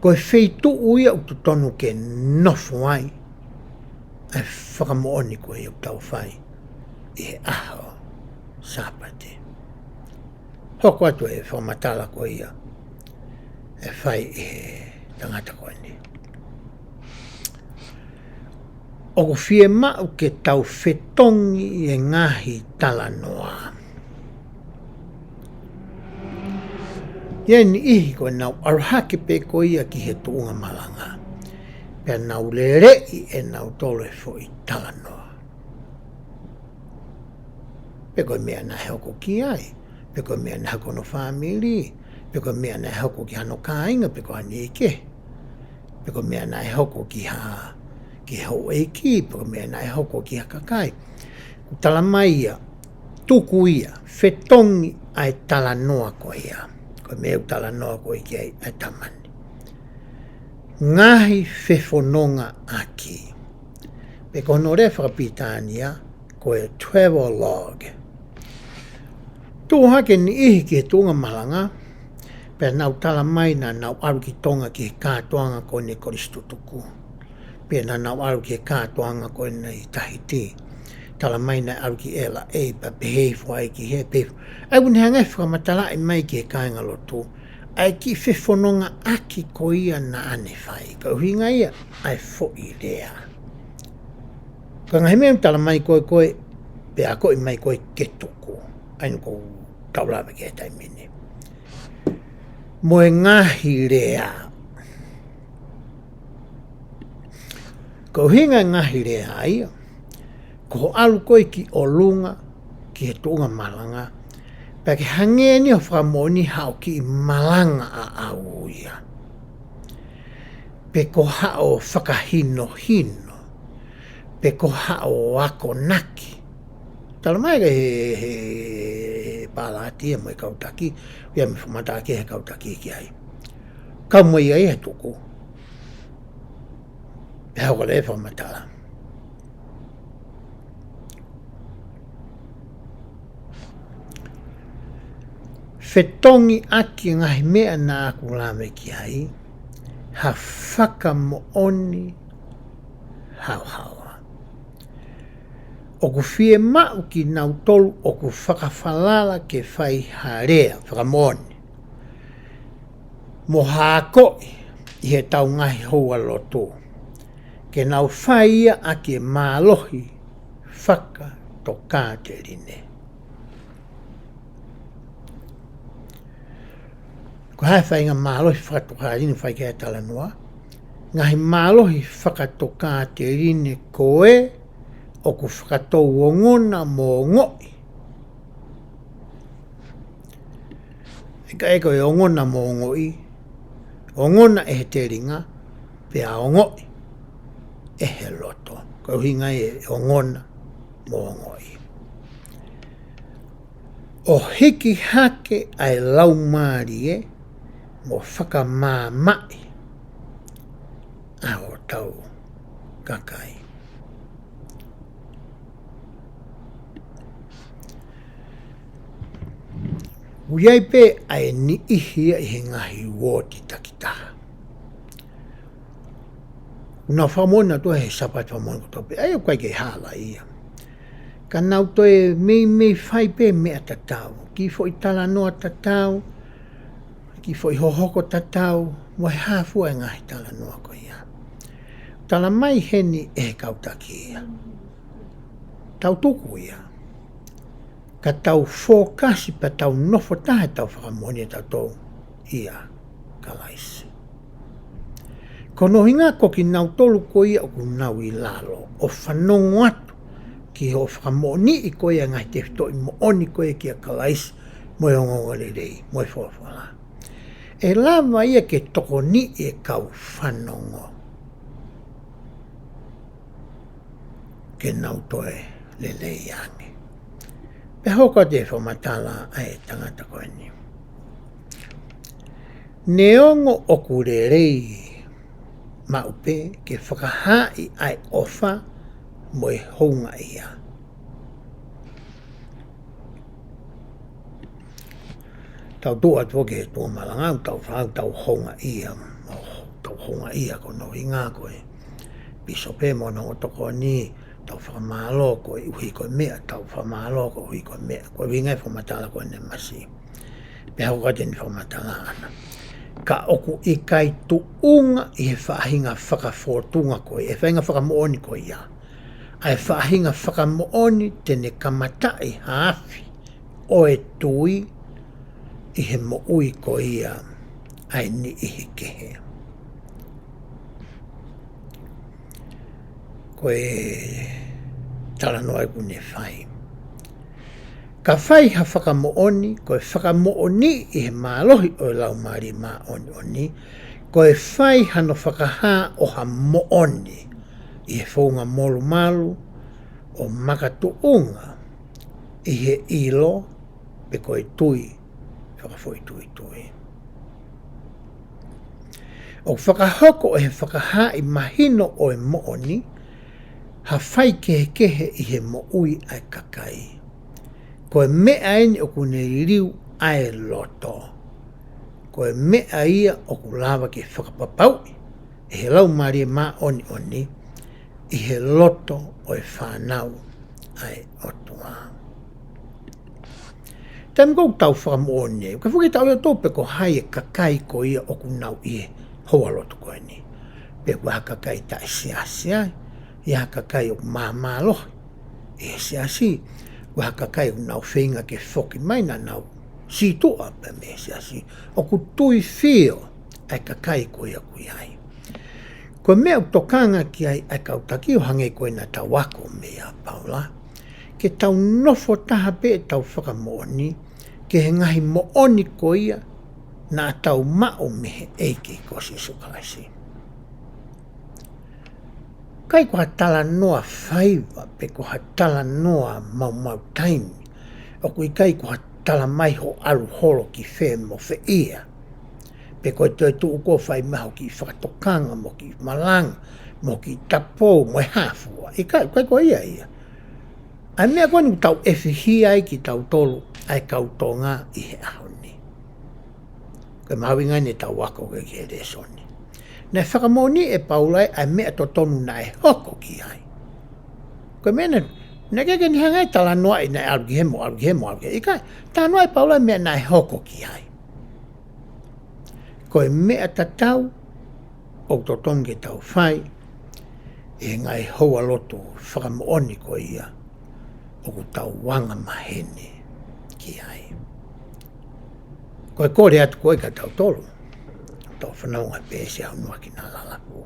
Ko e wheitu uia utu tonu ke nofo ai. E Fakamo'Oni ko e tau whai. I he aho sāpate. Hoko atu e whamatala ko ia. E whai i he tangata ko ni. O ko fie mau ke tau whetongi e ngahi tala noa. Ia ni ihi koe nau aruhake pe ko ia ki he tuunga malanga. Pea nau le rei e nau tole fo i tala noa. Pe koe mea na heko ki ai. Pe koe mea na heko no whamiri. Pe koe mea na heko ki hano kāinga pe koe ani ike. Pe koe mea na heko ki ki hau eiki, pako mea nai hoko ki hakakai. Tala mai ia, tuku ia, whetongi ai tala noa ko ia. Ko mea tala noa ko iki ai tamani. Ngahi whewhononga aki. Pe kono re whakapitania ko e travel log. Tūhake ni ihi ki he tūnga malanga, pe nau tala mai na nau aru ki tonga ki he kātoanga ko ne koristutuku. Pena nau alu ki kātoanga koe nei tahiti. Tala mai nei alu ki ela pa behave ai ki he behave. Ai wuni hanga whakamatala i mai ki kāinga lotu. Ai ki whewhanonga aki ko ia na ane whai. Ka uhinga ia, ai fo i rea. Ka ngahi mea tala mai koe pe a koe mai koe ke tuku. Ai nuko taulawa ki e taimine. Moe ngahi rea. Ko hinga ngahi rea ia. Ko alu koe ki o lunga, ki he tuunga malanga. Pake hange ni o Fakamo'Oni hao ki malanga a au ia. Pe ko hao whakahino hino. Pe ko hao ako naki. Tala mai ka he pālātia mo e kautaki. Ia me whamataki he kautaki ki ai. Kau mo ia he tuku. Pe hao ka le whamatala. Whetongi aki ngahi mea na aku lame ki ai, ha Fakamo'Oni hauhaua. Oku fie mau ki nau tolu oku whakawhalala ke whai harea, Fakamo'Oni. Mo haakoi i he tau ngahi houa loto. Ke nau whai ia aki e mālohi whaka to kāterine. Ko hae whai ngā mālohi whakatokārine whai kia tala noa. Ngahi mālohi whakatoka te rine koe o ku whakatou o ngona mō ngoi. Eka e o ngona mō ngoi. O ngona e he te ringa, pia o ngoi e he loto. Ko hinga e o ngona mō ngoi. O hiki hake ai lau maari e, mo whakamāmai a o tau kakai. Uiai pe ai ni ihia i he ngahi wōti takitaha. Una whamona toa he sapat whamona tope, ai o kai kei hala ia. Ka nau toe mei whai pe mea tatau, ki fo i tala noa tatau, ki foi hohoko tatau, mo he hāfua e ngahi tala noa ko ia. Tala mai heni e kautaki ia. Tau tuku ia. Ka tau fōkasi pa tau nofo tahe tau Fakamo'Oni e tau tau ia kalaisi. Ko nohinga ko ki nau tolu ko ia o ku nau i lalo. O whanongo atu ki ho Fakamo'Oni i ko ia ngahi te whito i Mo'Oni ko ia ki a kalaisi mo e ongongore rei, mo e whawala. E lama ia ke toko ni e kau whanongo. Ke nau toe lele iange. Pe hoko te whamatala ai tangata koe ni. Neongo o kurerei maupe ke whakahai ai ofa mo e honga ia. Tau tua tuoke he tua malanga, tau honga ia, tau honga ia ko no inga koe. Piso pe mo na otoko ni, tau whamalo koe uhi koe mea, tau whamalo koe uhi koe mea. Koe wingai whamatala koe ne masi. Pe hau kate ni whamatala ana. Ka oku i kai tuunga i he whaahinga whakawhotunga koe, e whainga Fakamo'Oni koe ia. Ai whaahinga Fakamo'Oni tene kamatai haafi o e tui, i he mo ui ko ia ai ni ihi kehe. Ko e tala noa ku ne whai. Ka whai ha Fakamo'Oni, ko e Fakamo'Oni i he mālohi o lau maari Mo'Oni, ko e whai hano whakaha o ha Mo'Oni i he whaunga molu malu o makatuunga i he ilo pe ko e tui whakafoi tui. O whakahoko o he whakaha i mahino o e Mo'Oni, ha whai kehe i he mo'ui ai kakai. Ko e mea eni o kune riu ai loto. Ko e mea ia o ku lava ke whakapapau, e he lau maari Mo'Oni, i he loto o e whanau ai otua. Tēm kou tau Fakamo'Oni e, ka whuki tau ia tōpe ko hai e kakai ko ia o kunau i e hoa loto koe ni. Pe kua hakakai ta e siasi ai, i hakakai o māmā lohi, e siasi, kua hakakai o nau whinga ke whoki mai na nau si toa pe me siasi, o ku tui whio ai kakai ko ia kui ai. Ko mea tokanga ki ai ai kautaki o hange koe na tau wako mea paula, ke tau nofo taha pe tau Fakamo'Oni, ke he ngahi mo'oni ko ia, na tau mao mehe eike ko si sukaisi. Kai ko hatala noa whaiva, pe ko hatala noa mau taimi, o kui kai ko hatala mai ho alu holo ki whe mo whe ia, pe ko te tuu ko whai maho ki whakatokanga mo ki malanga, mo ki tapo mo e hafua, i kai ko ia. Ai mea koe nu tau ewhihi ai ki tau tolu, ai kautonga i he aho ni. Koe mawinga ni tau wako ke ki he resoni. Nei Fakamo'Oni e paulai ai mea to tonu na e hoko ki ai. Koe mea ne keke ni hangai tala noa i nei aluki hemo. I kai, tā noa e paulai mea na e hoko ki ai. Koe mea tatau, o to tonu ke tau whai, e ngai hoa loto Fakamo'Oni ko ia, o ku tau wanga mahene ki ai. Koe kore atu koe ka tau tolu, tau whanaunga pēsi au noa ki nā lalaku.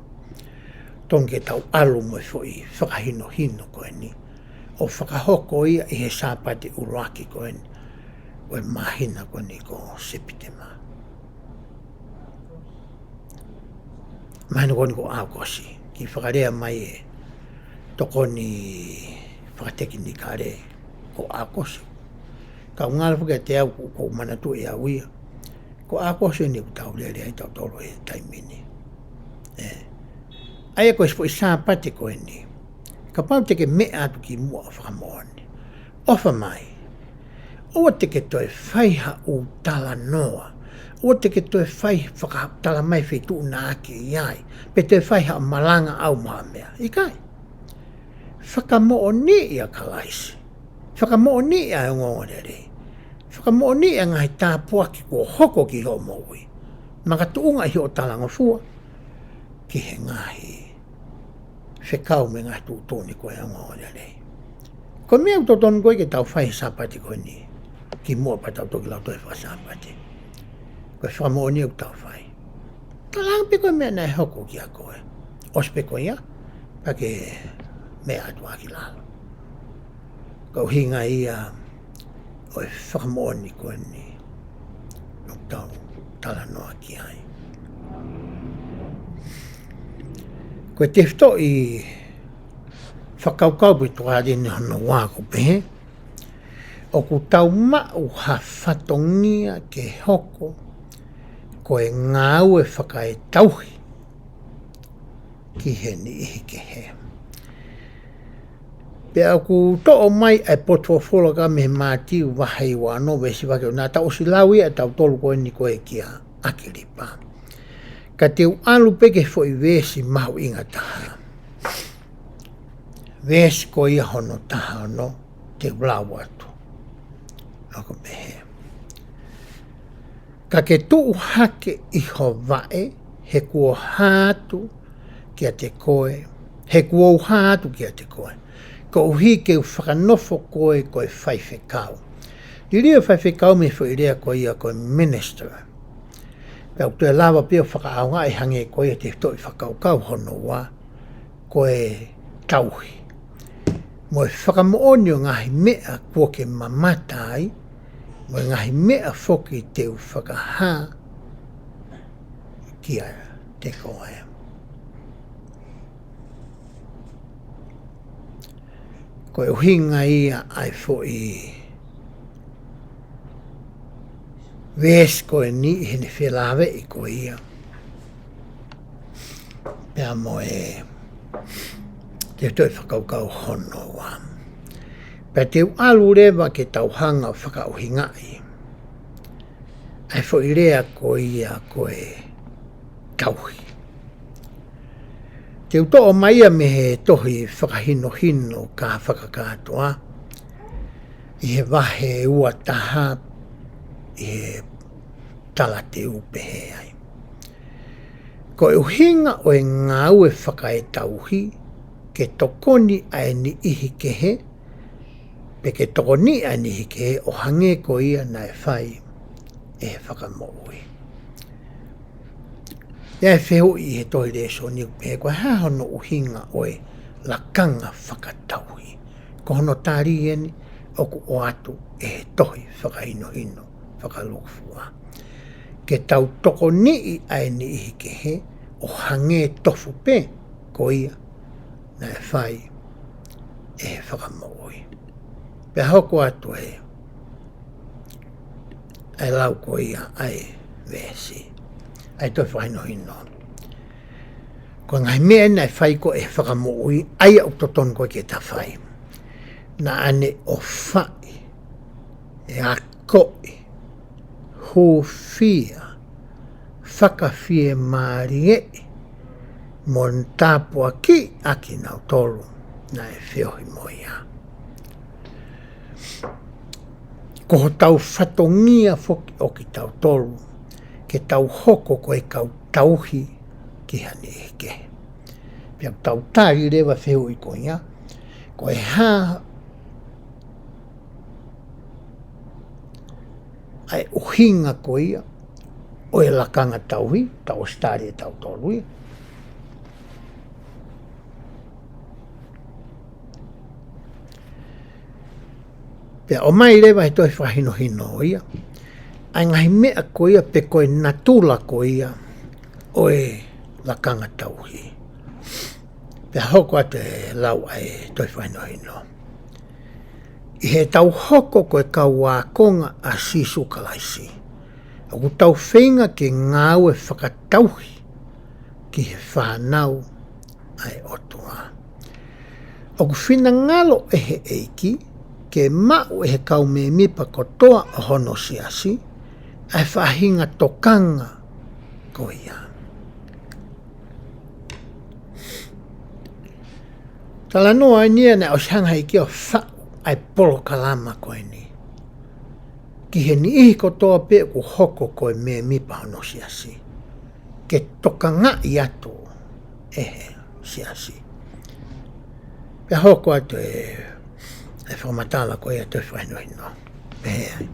Tonge tau alu mo i whakahino koe ni, o whakahoko ia i he sāpati uruaki koe ni, koe mahina koe ni ko sepitema. Mahina koe ni ko ākosi, ki whakarea mai e, toko ni whakateki ni kare ko ākosi. Ka ngāra whaka te au ko manatu e au ia. Ko ākosi ni ku tau lere ai tau tolo e taimini. Aia koe spo i sāpate koe ni. Ka pau teke mea atu ki mua o Fakamo'Oni. Ofa mai. Oa teke toi whaiha u tala noa. Oa teke toi whai whakatala mai whetu na ake iai. Pe toi whaiha o malanga au maha mea. I kai. Fakamo'Oni ia kalaisi. Fakamo'Oni ia e ngōrere. Fakamo'Oni ia ngai tāpua ki ko hoko ki ho moui. Maka tuunga i ho talanga fua. Ki he ngahi. Faifekau me ngai tūtoni koe a ngōrere. Ko mea utotonu koe ke tau whai sāpati koe ni. Ki mua pa tau toki lau toi whasāpati. Koe Fakamo'Oni au tau whai. Talanga pe koe mea nai hoko ki a koe. Ospe koe ia. Pake mea atu aki lalo. Kau hinga ia o e Fakamo'Oni koe ni. Nuk tau tala noa ki ai. Koe te whito i whakaukau pi tuari ni hana wāko pehe. O ku tau mau ha whatongia ke hoko koe NGAUE whakae Tauhi ki he ni ihi ke he. Pea ku to'o mai ai potwawhola ka me mātiu wahai wano wesi wake o nā tau si lawi a tau tolu koe ni koe kia akiripa. Ka teu alu peke fo i wesi mahu inga taha. Wesi ko ia hono taha no te lau atu. Noko pehe. Ka ke tuu hake i ho vae he kua hātu kia te koe. He kua hātu kia te koe. Ko uhi ke u whakanofo koe koe Faifekau. Ni rea Faifekau me fo i rea koe ia koe minister. Pea u tue lawa pia whakaaunga i hange koe te toi whakaukau hono wa koe Tauhi. Mo e Fakamo'Oni o ngahi mea kua ke mamatai, mo e ngahi mea whoki te u whakaha kia te koe. Koe uhinga ia ai fo i wes koe ni hene whelawe i koe ia. Pea mo e te toi whakaukau hono wa. Pea te alu rewa ke tauhanga whakauhinga i. Ai fo i rea koe ia koe Tauhi. Te uto'o mai me he tohi whakahino ka whakakātoa. I he wahe ua taha i he tala te upehe ai. Ko e uhinga o e NGAUE whakae tauhi ke tokoni ai ni ihi kehe pe ke tokoni ai ni ihi kehe o hange ko ia na e whai e he Fakamo'Oni. Ia e wheho i he tohi reso ni upehe ko ha hono uhinga o e lakanga whakatauhi. Ko hono tari eni oku o atu e he tohi whakahino whakalofua. Ke tau toko ni ai ni ihi kehe o hange tofu pe ko ia na e whai e he Fakamo'Oni. Pe hoko atu e lau ko ia ai vesi. Ai toi whahino. Ko ngai mea na e whai ko e Fakamo'Oni ai au toton ko ke ta whai. Na ane o whai e a koi hufia whakawhie marie mo ntāpua ki aki nau tolu na e whiohi mo ia. Ko ho tau whatongia whoki o ki tau tolu ke tau hoko ko e kau tauhi ki hani e ke. Pia tau tari rewa whio i ko ia ko e haa ai uhinga ko ia o e lakanga tauhi, tau stari e tau tolui. Pea o mai rewa he toi whahino o ia. Ai ngahi mea ko ia pe koe natula ko ia o e lakanga tauhi. Pea hoko atu e lau ai toi whahino. I he tau hoko koe kau wākonga a sisu kalaisi. Oku tau whenga ke NGAUE whakatauhi ki he whanau ai otua. Oku whina ngalo e he eiki ke mau e he kau me mipa kotoa o hono siasi ai whahinga tokanga ko ia. Tala noa nia na o shanga iki o whau ai polo kalama koe ni. Ki he ni ihi kotoa pe ku hoko koe me mipa hono siasi. Ke tokanga i atu e he siasi. Pe hoko atu e whamatala koe atu e whainohino. Pe he ai.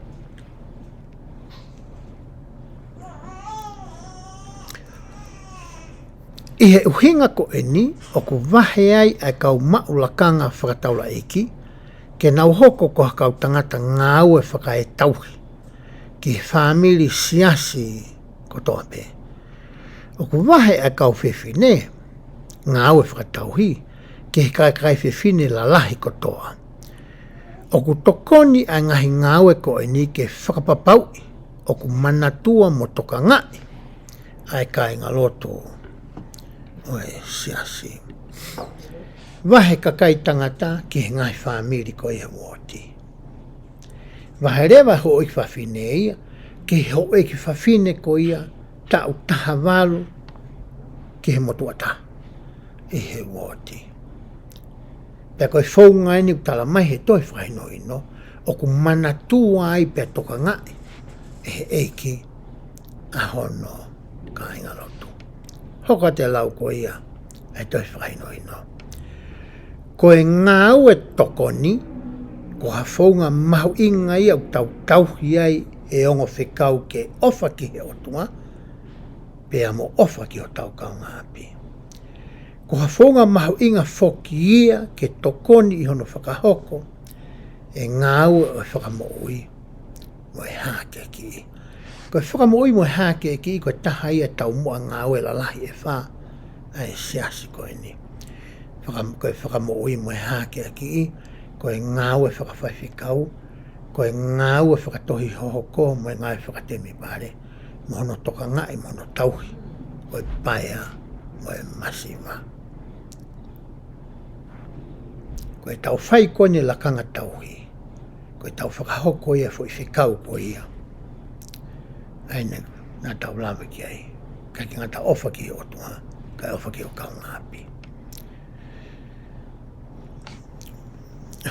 I he uhinga ko e ni o ku wahe ai ai kau maulakanga whakataula eki ke nau hoko ko hakau tangata NGAUE whakae tauhi ki whamili siasi kotoa pe. O ku wahe a kau whiwhine NGAUE whakatauhi ki he kai whiwhine la lahi kotoa. O ku tokoni a ngahi NGAUE ko e ni ke whakapapaui o ku manatua mo toka ngai ai kai ngaloto o e siasi. Wahe kakai tangata ki he ngai whamiri ko e woti. Wahe rewa ho i whawhine ia, ki ho e ki whawhine ko ia, tau taha walu ki he motuata i he woti. Pea koe whaunga ni utala mai he toi whahino ino, o ku manatua ai pea toka ngai, e he eiki a hono ka inga lotu. Hoka te lau ko ia, e toi whahino ino. Ko e NGAUE tokoni, ko hawhaunga mahu inga ia tau tauhi ai e ongo Faifekau ke ofa ki he otua, pea mo ofa ki o tau kaunga api. Ko hawhaunga mahu inga whoki ia ke tokoni i hono whakahoko, e NGAUE o e Fakamo'Oni mo e hake ki. Ko e Fakamo'Oni mo e hake ki, ko e taha ia tau mua NGAUE la lahi e wha, ai siasi ko e ni. Ko e Fakamo'Oni mo e hake aki, ko e NGAUE Faifekau, ko e NGAUE whakatohi hohoko, mo e ngai whakatemi pare, mo hono toka ngai, mo hono tauhi, ko e paea, mo e masiva. Ko e tau whai kone lakanga tauhi, ko e tau whakahoko ia Faifekau ko ia. Aine, nā tau lawe ki ai, ka ki ngata ofa ki o tua, ka ofa ki o kaunga api.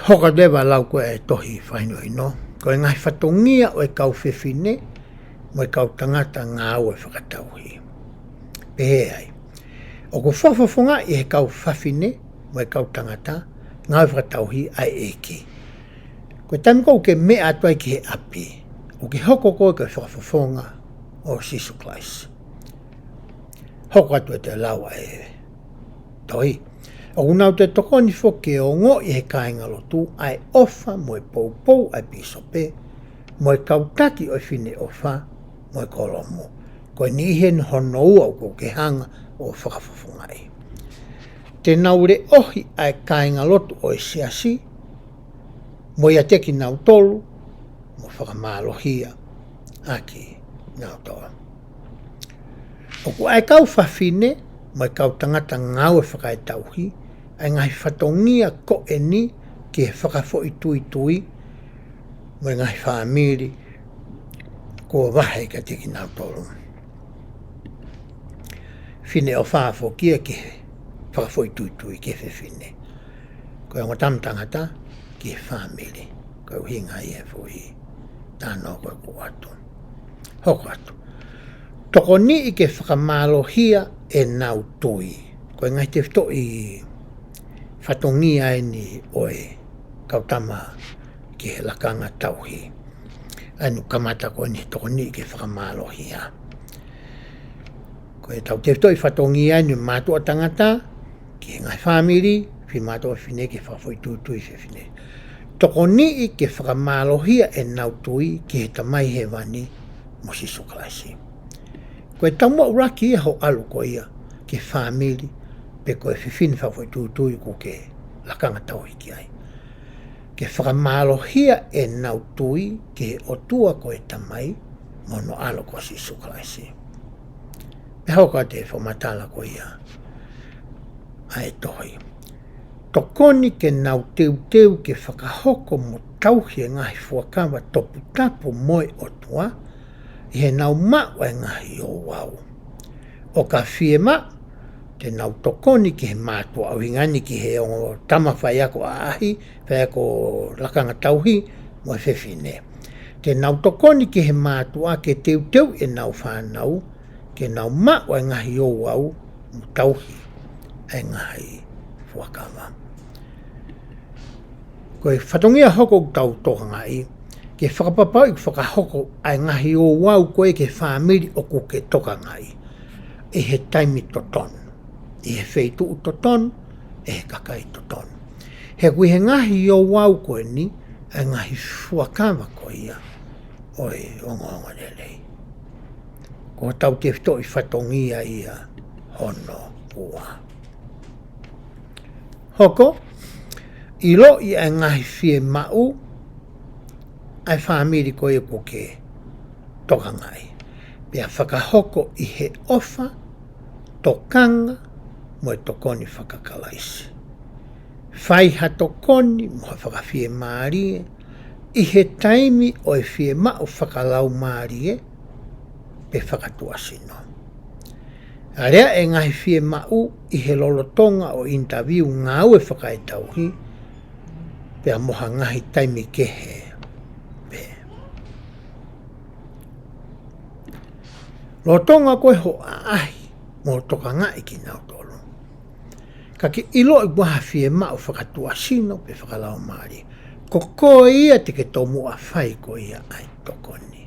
hoka lewa lau koe e tohi whaino ino. Koe ngai whatongia o e kau whiwhine, mo e kau tangata NGAUE whakatauhi. Pehe ai. O ko whawhawhonga i he kau whawhine, mo e kau tangata, NGAUE whakatauhi ai eki. Koe tamikou ke mea atuai ki he api, o ke hoko koe ke whawhawhonga o Jesus Christ. Hoko atu e te lawa e Tauhi. O kunau te tokoni whoke o ngo i he kāinga lotu, ai ofa mo e poupou ai pisope, mo e kautaki o whine ofa, mo e kolomo. Koe ni hen hono ua ko ke hanga o whakawhawhungai. Te naure ohi ai kāinga lotu o e siasi, mo ia teki nau tolu, mo whakamalohia aki nau toa. O ku ai kau whawhine, mo e kau tangata NGAUE whakaetauhi, ai ngai whatongia ko e ni ki he whakafo i tui, mo e ngai whaamiri ko wahe ka teki nau tolu. Whine o whaafo kia ki he whakafo i tui ki he whine. Ko e ngotam tangata ki he whaamiri, ko e hinga i e fui, tāno koe ko atu. Hoko atu. Toko ni i ke whakamalohia e nau tui. Ko e ngai te whito i whatongia e ni oe kautama ki he lakanga Tauhi. Anu kamata ko ni toko ni i ke whakamalohia. Ko e tau te whito i whatongia e ni mātua tangata ki he ngai whamiri, whi mātua whine ke whawhoi tui whine. Toko ni i ke whakamalohia e nau tui ki he tamai he wani mo Jesus Christ. Ko e taumua uraki e ho alu ko ia ke whamiri pe ko e whiwhine whawhoi tui ko ke lakanga Tauhi ki ai. Ke whakamalohia e nau tui ke otua ko e tamai mo no alo ko Jesus Christ. Me hauka te whamatala ko ia ai tohi. Tokoni ke nau teu ke whakahoko mo Tauhi e ngahi fuakawa topu tapu moe otua, i he nau mao e ngahi o wau. O ka whie ma, te nau tokoni ki he mātua au hingani ki he o tama whai ako ahi, whai ako lakanga Tauhi, mo e whiwhine. Te nau tokoni ki he mātua ke teu e nau whanau, ke nau mao e ngahi o wau, mo Tauhi e ngahi fuakawa. Koe whatongia hoko tau tohanga i, ke whakapapau i whakahoko ai ngahi o wau koe ke whamiri o ko ke toka ngai. E he taimi toton, e he wheitu toton, e he kakai toton. He kui he ngahi o wau koe ni, e ngahi fuakawa koe ia, oi ongonga lelei. Ko tau te whito i whatongia ia hono ua. Hoko, i lo i a ngahi whie mau, ai whamiri ko e ko ke toka ngai. Pea whakahoko i he ofa, tokanga, mo e tokoni whakakalaisi. Whaiha tokoni, mo he whakawhie maarie, i he taimi o e whie mao whakalau maarie, pe whakatuasino. A rea e ngahi whie mau i he lolotonga o interview NGAUE whakaetauhi, pea moha ngahi taimi kehe. Lotonga koe ho ahi, mo toka ngai ki nau tolu. Ka ki ilo i waha whie mao whakatuasino pe whakalau maari. Ko koe ia te ke tomu a whai ko ia ai tokoni.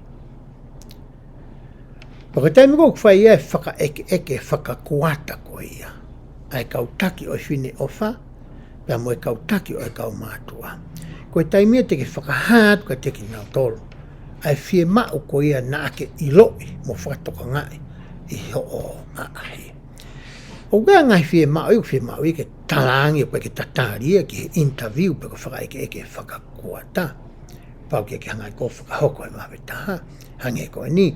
Paka taimi ko whai ia e whaka eke whakakuata ko ia. Ai kautaki o whine ofa, pea mo e kautaki o e kau mātua. Koe taimi te ke whakahatu ka te ki nau tolu. Ai whie mao ko ia na ake iloi mo whakatoka ngai i ho o ahi. O gā ngai whie mao i ke tarangi o ke tataria ki he interview pe ko whakaike eke whakakuata. Pau ke hangai ko whakahoko e mawe taha. Hange ko ni,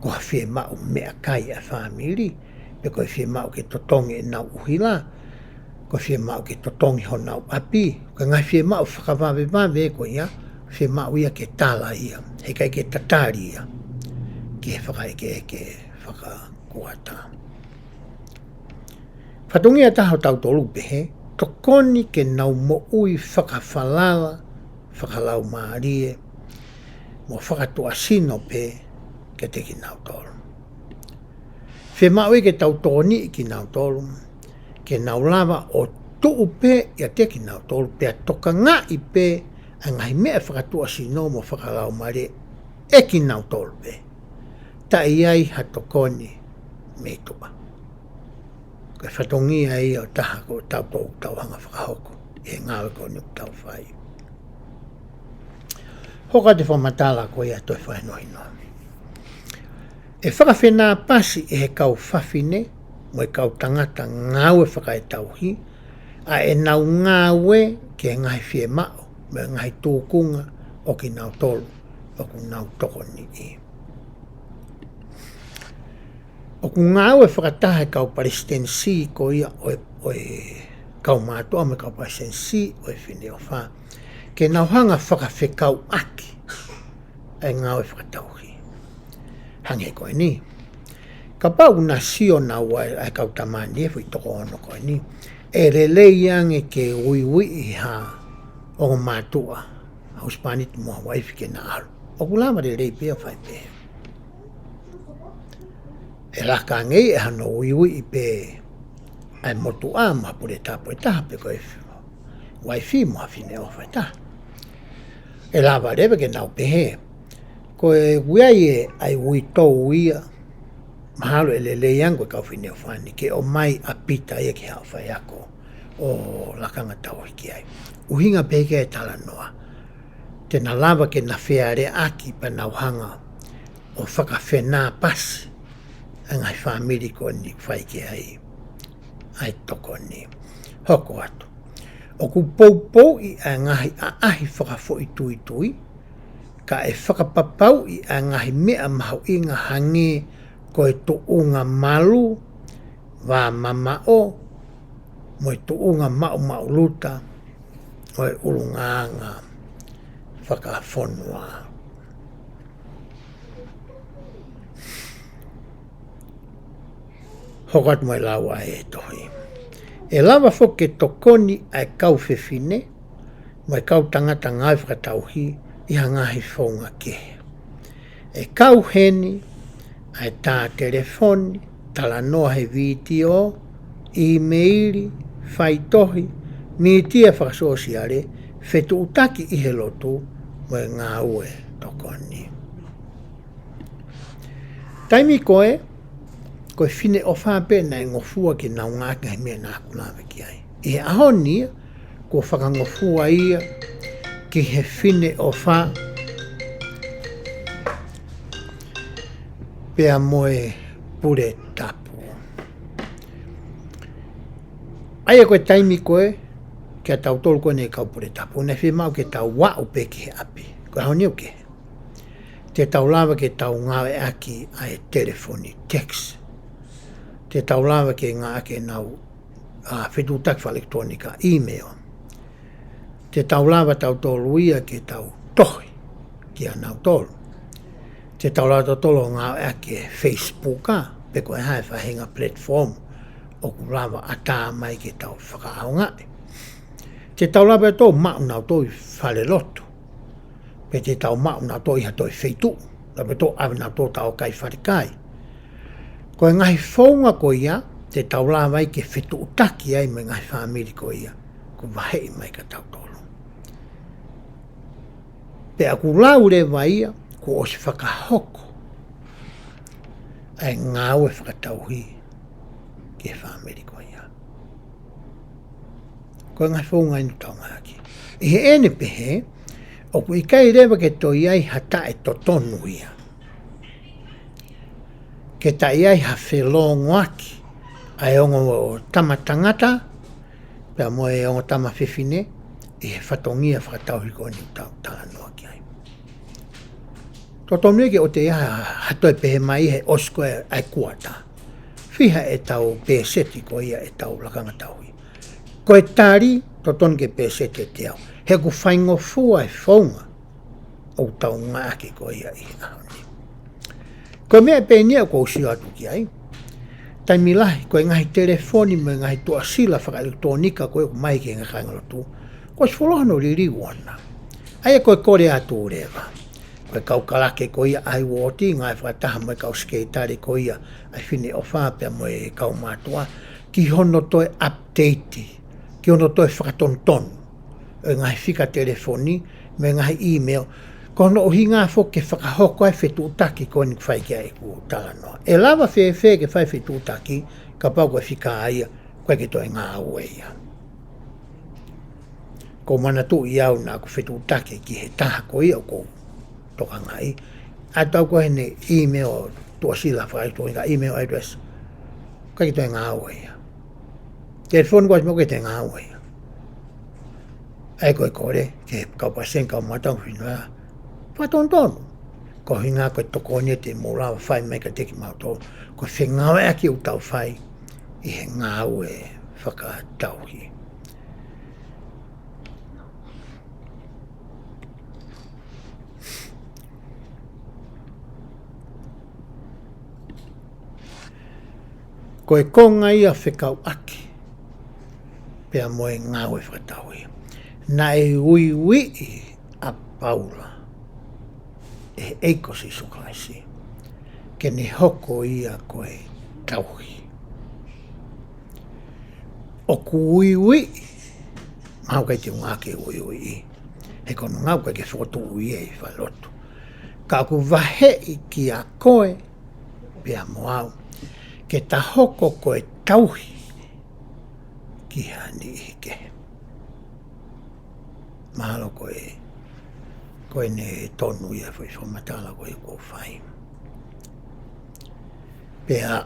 ko whie mao mea kai a whamiri, pe ko whie mao ke totongi e nau uhila, ko whie mao ke totongi ho nau api, ko ngai whie mao whakawawe ko ia, whie mao ia ke tala ia. He kai ke tatari ia, ki he whakaike eke whakakuata. Whatungia taho tau tolu pehe, tokoni ke nau mo ui whakawhalala, whakalau maarie, mo whakatuasino pe ke te ki nau tolu. Whe maui ke tau tōni ki nau tolu, ke nau lava o tuu pe ia te ki nau tolu, pe a toka ngā i pe a ngai mea whakatuasino mo whakalau maarie e ki nau tolu pe. Ta iai ha tokoni me tupa. Koe whatongia i o taha ko tau hanga whakahoko, e ngāwe ko ni tau whai. Hoka te whamatala ko ia toi whainohi noa. E whakawhenā pasi e he kau whawhine, mo e kau tangata ngāwe whakae tauhi, a e nau ngāwe ke ngai whie mao, me ngai tūkunga o ki nau tolu, o ku nau tokoni i. O ku ngāwe whakataha e kau paristensi ko ia o e kau mātua me kau paristensi o e whine o wha. Ke nau hanga Faifekau aki e ngāwe whakatauhi. Hange koe ni. Ka pau na sio na wai ai kau tamani e fui toko ono koe ni. E relei ange ke ui i ha o mātua. Hauspanit mua waifi ke na alu. O ku lama relei pia whai pēr. E laka ngei e hano ui i pe ai motu a mahapure tapo e taha pe koe waifi mua whine o whai taha. E lava rewe ke nau pehe. Koe wiai e ai ui tau ia mahalo e lele yangu e kau whine o whani ke o mai a pita ia ki hao whai ako o lakanga Tauhi ki ai. Uhinga peke e tala noa. Te na lava ke na wheare aki pa nau hanga o whakawhenā pasi angai whamiri ko ni whai ki ai toko ni. Hoko atu. O ku poupou i a ngahi a ahi whakafo i tui, ka e whakapapau i a ngahi mea mahu i ngā hange ko e tuunga malu, wā mamao, mo e tuunga mau luta, o e urunganga whakafonua. Hokat mo e lawa e tohi. E lava fo ke tokoni ai kau whewhine, mo e kau tangata ngai whakatauhi i hangahi whaunga ke. E kau heni, ai tā telefoni, tala noa he video, e-maili, whaitohi, mitia whakasosiare, whetu utaki i he lotu, mo e NGAUE tokoni. Taimi koe, koe whine o whape na e ngofua ki nau ngāki hei mea nā kunawe ki ai. I he ahoni, ko whakangofua ia ki he whine o wha pea moe pure tapu. Aia koe taimi koe, kia tau tolu koe nei kau pure tapu, nei whimau ke tau wau pe ki he api. Koe hao niu ke. Te tau lava ke tau ngawe aki ai telefoni, text. Te tau lava ke ngā ake nau whetu takwa elektronika, email. Te tau lava tau tolu ia ke tau tohi, ki a nau tolu. Te tau lava tau tolu ngā ake Facebooka, pe koe hae whahinga platform, o ku lava ata mai ke tau whakaahongai. Te tau lava tau mau nau toi whale lotu, pe te tau mau nau toi ha toi wheitu, lape tau awe nau tau tau kai wharikai. Ko e ngahi whaunga ko ia, te tau la mai ke whetu utaki ai me ngahi whamiri ko ia, ko wahei mai ka tau tolu. Pe aku lau rewa ia, ko o se whakahoko, ai NGAUE whakatauhi ke whamiri ko ia. Ko e ngahi whaunga inu tau ngaki. I he ene pehe, o ku i kai rewa ke toi ai hata e totonu ia. Ke tai ai ha whelongo aki, ai ongo o tamatangata, pia mo e ongo tama whiwhine, i he whatongia whakatauhi ko ni tau tala noa ki ai. Totonu ke o te ia hatoi pehe mai he osko ai kuata. Whiha e tau pēseti ko ia e tau lakanga tauhi. Ko e tari, totonu ke pēseti e te au. He ku whaingo fua e whaunga, o tau ngāki ko ia i ahoni. Ko mea pēnia ko usio atu ki ai. taimi lahi, koe ngahi telefoni me ngahi tua sila whaka elektronika koe ko mai ke ngā kaingalo tū. Koe sifoloha no riri wana. Aia koe kore atu rewa. Koe kau kalake ko ia ai woti, ngai whakataha moe kau skeitari ko ia ai whine o whapea moe kau mātua. Ki hono toi update, ki hono toi whakatontonu. E ngai whika telefoni, me ngai email, ko hono ohi ngā whoke whakahoko ai whetu utaki ko ni whaikia e ku talanoa. E lava ke whai whetu utaki, ka pau koe whika aia, koe ke toi ngā ue ia. Ko mana tu i au nā ku whetu utaki ki he taha ko ia ko toka ngai. A tau koe ne email tua sila whakaitu, email address, koe ke toi ngā ue ia. Telefoni koe mo ke te ngā ue ia. Ai koe kore, ke kau pasen kau matau whinua, whatontonu. Ko hinga koe toko ne te mōrawa whai mai ka teki mauto, ko whengawe aki u tau whai, i he ngā ue whakatauhi. Koe konga ia whekau aki, pea moe ngā ue whakatauhi. Na e ui a paula e eiko si suklaisi ke ne hoko ia koe tauhi. O ku ui mau kai te unga ke ui he kono ngau kai ke whotu ui e whalotu. Ka ku vahe i ki a koe pia moau ke ta hoko koe tauhi ki hani i ke. Mahalo koe ne tonu ia fai whamatala koe ko whai. Pea,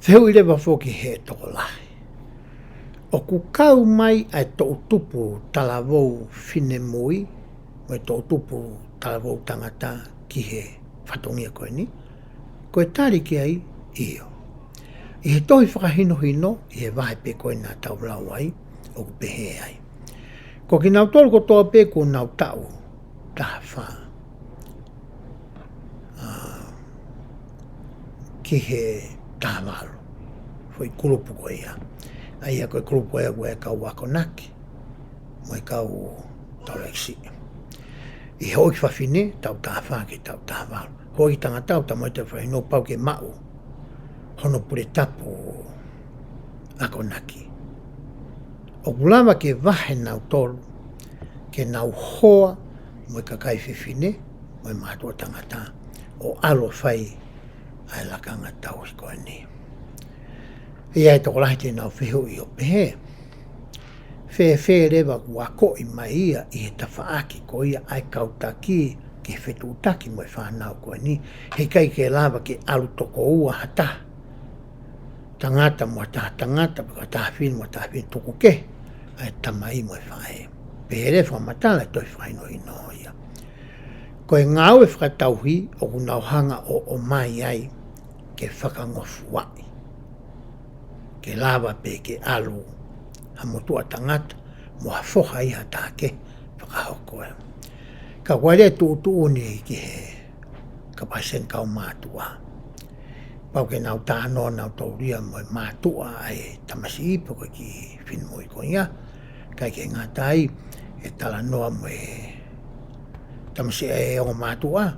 wheu i rewa whoki he toko lahi. O ku kau mai ai tō tupu talavou whine mui, mai tō tupu talavou tangata ki he whatongia koe ni, koe tari ki ai io. I he tohi whakahino hino, i he wahe pe koe nā tau lau ai, o ku pehe ai. Ko ki nau tolu ko toa pe ko nau tau, taha wha. Ki he taha walo, foi kulupu koe ia. Ai a koe kulupu ea koe kau wako naki, moe kau tau leksi. I hoi ki whawhine, tau taha wha ki tau taha walo. Hoi tangatau ta moe te whaino pau ke mau, hono pure tapu ako naki. O kulama ke wahe nau tolu, ke nau hoa moe kakai whiwhine, moe mātua tangata, o alo whai ai lakanga tau i koe ni. Ia e toko lahi te nau whihu i o pehe, whe rewa kua ko i mai ia i he tawhaaki ko ia ai kautaki ke whetu utaki moe whanau koe ni, he kai ke lava ke alu toko ua hata. Tangata mua taha tangata, paka taha whinu mua taha whinu tuku ke, ai tamai moe whae. Pere whamatala toi whaino ino ia. Koe ngāue whakatauhi o kunauhanga o mai ai ke whakangofu wai. Ke lava pe ke alu hamotua tangata, mua whoha iha tāke whakahoko e. Ka wale tu ni ki he ka pasen kau mātua. Pau ke nau tāno nau tauria moe mātua ai tamasi ipo koe ki whinmoi ko ia. Kai ke ngā tai e tala noa moe tamasi e o mātua,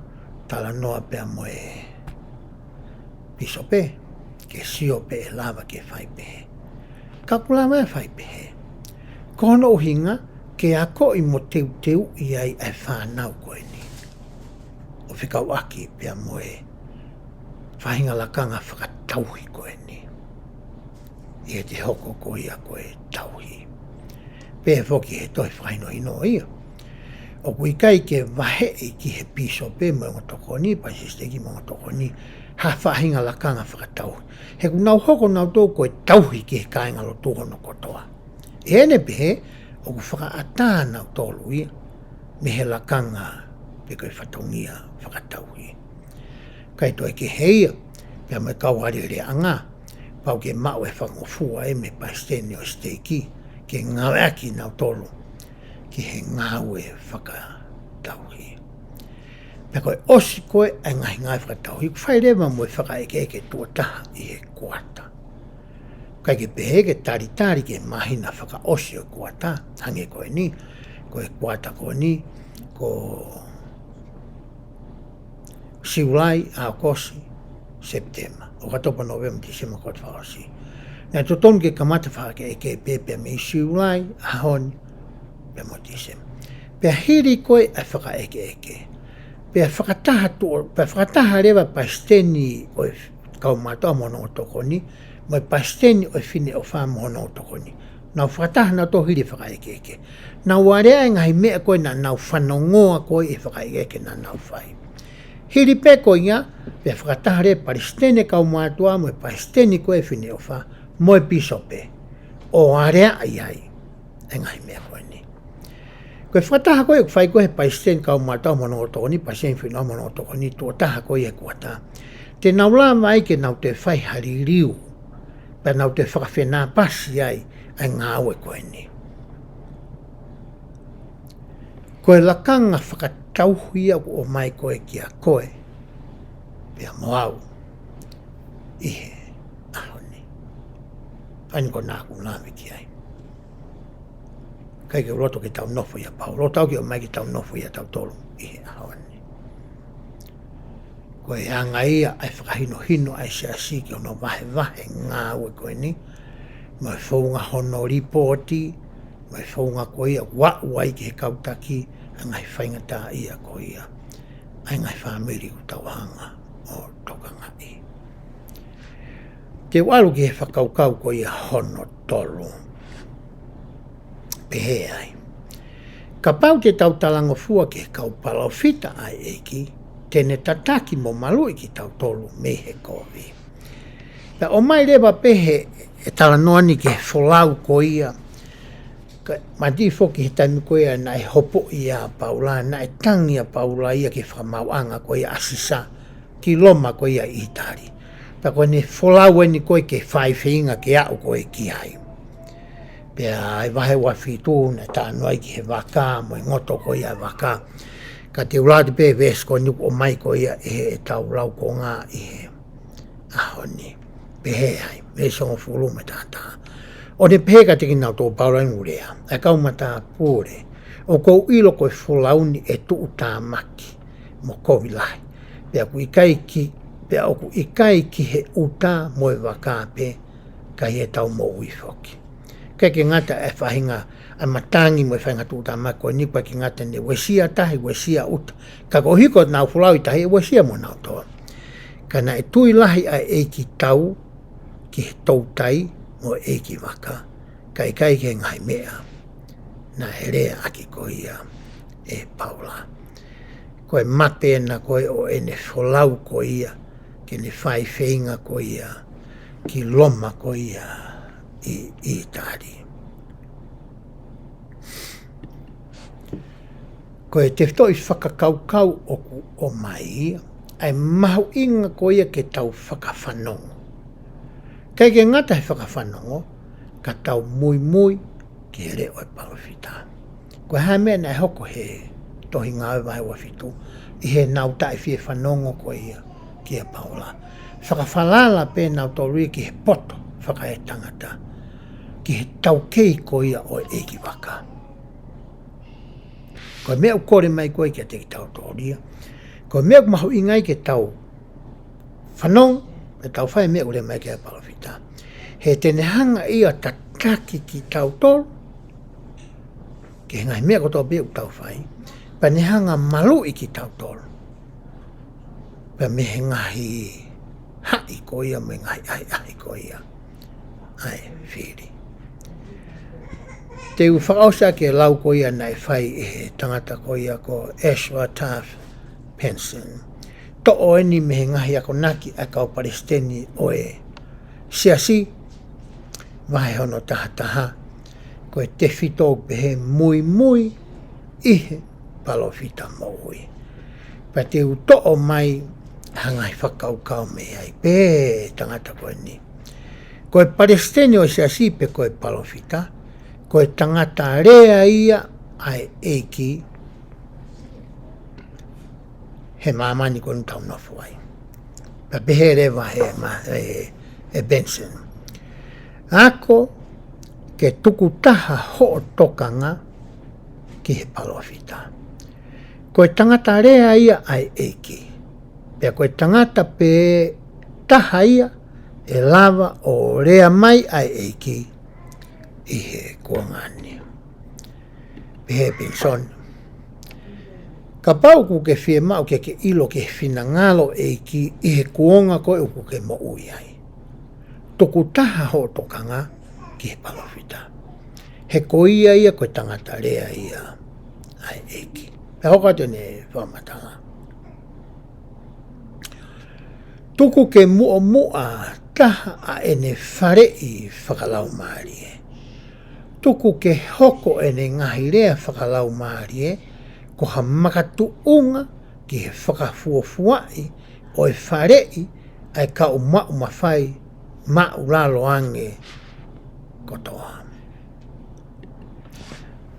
tala noa pea moe piso pe, ke sio pe e lava ke whai pehe. Ka kula mai whai pehe. Kono o hinga, ke ako i mo teu i ai e whanau koe ni. O whikau aki pia moe whahinga lakanga whakatauhi koe ni. I e te hoko ko ia koe tauhi. Pea whoki he toi whaino ino ia. O kui kai ke wahe i ki he piso pe mo ngotoko ni, pasisteki mo ngotoko ni, ha whahinga lakanga whakatauhi. He ku nau hoko nau tō koe tauhi ki he kāinga lo tūhono kotoa. E ene pehe, o ku whakaata nau tōlu ia, me he lakanga pe koe whatongia whakatauhi. Kai toi ke heia, pia mai kauhari rea anga, pau ke mau e whangofua e me paisteni o steiki, ke ngawe aki nau tōlu, ki he NGAUE Tauhi. Pea koe osi koe ai ngai whakatauhi, whai rewa mo whakaeke tuataha I he kuata. Kai ke pehe ke tari ke mahina whaka osi o kuata, hange koe ni, koe kuata koe ni, ko Siulai, Aokosi, September. O katopa November, December, koe whaosi. Nā totonu ke kamata whakaeke pepe me Siulai, Ahoni, pea mo December. Pea hiri koe ai whakaeke. Pea whakataha rewa paisteni o kaumatoa mono o tokoni, mai paisteni o whine o wha mono o tokoni. Nau whakataha nau tō hiri whakaeke. Nau warea ngahi mea koe na nau whanongoa koe I whakaeke na nau whai. Hiri pe koe ia, pea whakataha rewa paisteni kaumatoa, mai paisteni koe whine o wha, moi pisope. O area ai ngahi mea koe ni. Koe whataha koe whai koe he paisten kau mātau mono o tokoni, paisten whinoa mono o tokoni, tuataha koe e kuata. Te nau la mai ke nau te whai haririu, pe nau te whakawhenā pasi ai NGAUE koe ni. Koe lakanga whakatauhia o mai koe kia koe, pea moau, ihe ahoni. Aini ko nāku nāme ki ai. Kai ke roto ke tau nofo ia pau. Roto ke o mai ke tau nofo ia tau tolu. Ihe ahoni. Koe anga ia ai whakahino ai se asi ke ono vahe NGAUE koe ni. Mai whaunga hono ripoti. Mai whaunga koe ia wai ke he kautaki. Angai whaingata ia koe ia. Ai ngai whamiri ku tau hanga o tokanga I. Te walu ke he whakaukau koe ia hono tolu. Pehe ai. Ka pau te tau talango fua ke kau palawhita ai eki, tene tataki mo malui ki tau tolu me he kovi. Pea o mai rewa pehe e talanoani ke wholau ko ia, mati foki he taimi ko ia na e hopo ia paula, na e tangi a paula ia ke whamauanga ko ia asisa, ki loma ko ia I tari. Pea ko ne wholau eni koe ke whaifeinga ke au ko e ki ai. Pea ai wahe wa whitu na ta anoi ki he waka, mo ngoto ko ia waka. Ka te urate pe vesko nuku o mai ko ia e tau lau ko ngā I he ahoni. Pehe ai, me songo fulu me tata. O ne pehe ka teki nau tō paurangu rea, a kau mata pūre. O kou ilo koe fulauni e tuu tā maki, mo kovi lai. Pea ku ikaiki, pea oku ikaiki he uta mo e waka pe, ka he tau mo uifoki. Kai ke ngata e whahinga a matangi mo e whahinga tūta mako ni pa ki ngata ne wesia tahi, wesia uta. Ka ko hiko nau fulau I tahi e wesia mo nau toa. Ka na e tui lahi a eiki tau ki he tautai mo eiki waka. Kai kai ke ngai mea na e rea aki ko ia e paula. Koe mape na koe o ene fulau ko ia ke ne whaifeinga ko ia ki loma ko ia I tari. Koe te toi whakakaukau oku o mai, ai mahu inga ko ia ke tau whakawhanongo. Kei ke ngata he whakawhanongo, ka tau mui ke re o e palawhita. Koe hae mea nei hoko he tohi ngāwe vai wa whitu, I he nau tai whie whanongo ko ia ki a paula. Whakawhalala pe nau tori ki he poto whakae tangata. Ki he tau kei ko ia o eki waka. Koe mea ukore mai koe kia teki tau tōria. Koe mea mahu ingai ke tau whanong, e tau whae mea ure mai kia palawhita. He tene hanga ia tataki ki tau tōru, ke ngai mea kotoa bea tau whai, pa ne hanga malu I ki tau tōru. Pa me he ngahi hai ko ia, me ngahi ai ko ia. Ai, whiri. Te whakausa ke lau ko ia nei whai e he tangata ko ia ko Ashwa Taff Pension. To o eni me he ngahi ako naki a kau Palestini o e siasi, wahe hono taha, ko e te whitog pe he mui, ihe palawhita maui. Pa te to o mai hangai whakaukau me ai pe tangata ko ni. Ko e Palestini o siasi pe ko e palawhita, ko e tangata rea ia ai eiki he mamani ko tau na fuai pa behere va e Benson ako ke tuku taha ho tokanga ki he palofita ko tangata rea ia ai eiki pe ko tangata pe taha ia e lava o rea mai ai eiki i he kuangani pe he Benson ka pau ku ke fie mau ke ilo ke fina ngalo eiki i he kuonga ko e ku ke mo ui ai tuku taha ho tokanga ki he palofita he koia ia ko tangata rea ia ai eiki pe hoka tene whamatanga tuku ke mua taha a ene whare i whakalau maari e tuku ke hoko ene ngahi rea whakalau maari e ko ha makatu unga ki he whakafuafuai o e whare i ai ka o mau mawhai mau lalo ange kotoa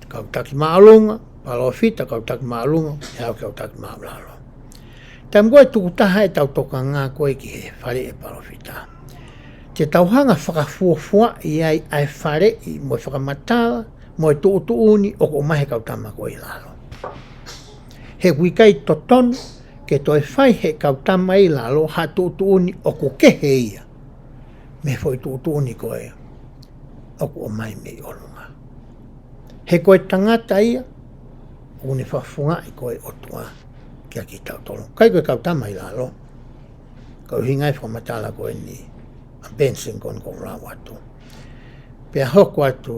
kautaki maalunga palofita kautaki maalunga hau kautaki maalalo tam koe tuku taha e tau toka ngā koe ki he whare e palofita te tauhanga whakafuafua i ai whare i mo whakamatala mo e tuutuuni o ko mahe kautama koe lalo he wikai totonu ke toi whai he kautama i lalo ha tuutuuni o ko kehe ia me foi tuutuuni koe o ko mai me olunga he koe tangata ia une whafunga i koe o tua kia ki tau tolu. Kai koe kautama i lalo. Kau hingai whamatala koe ni a Benson kon kon rā watu. Pea hoko atu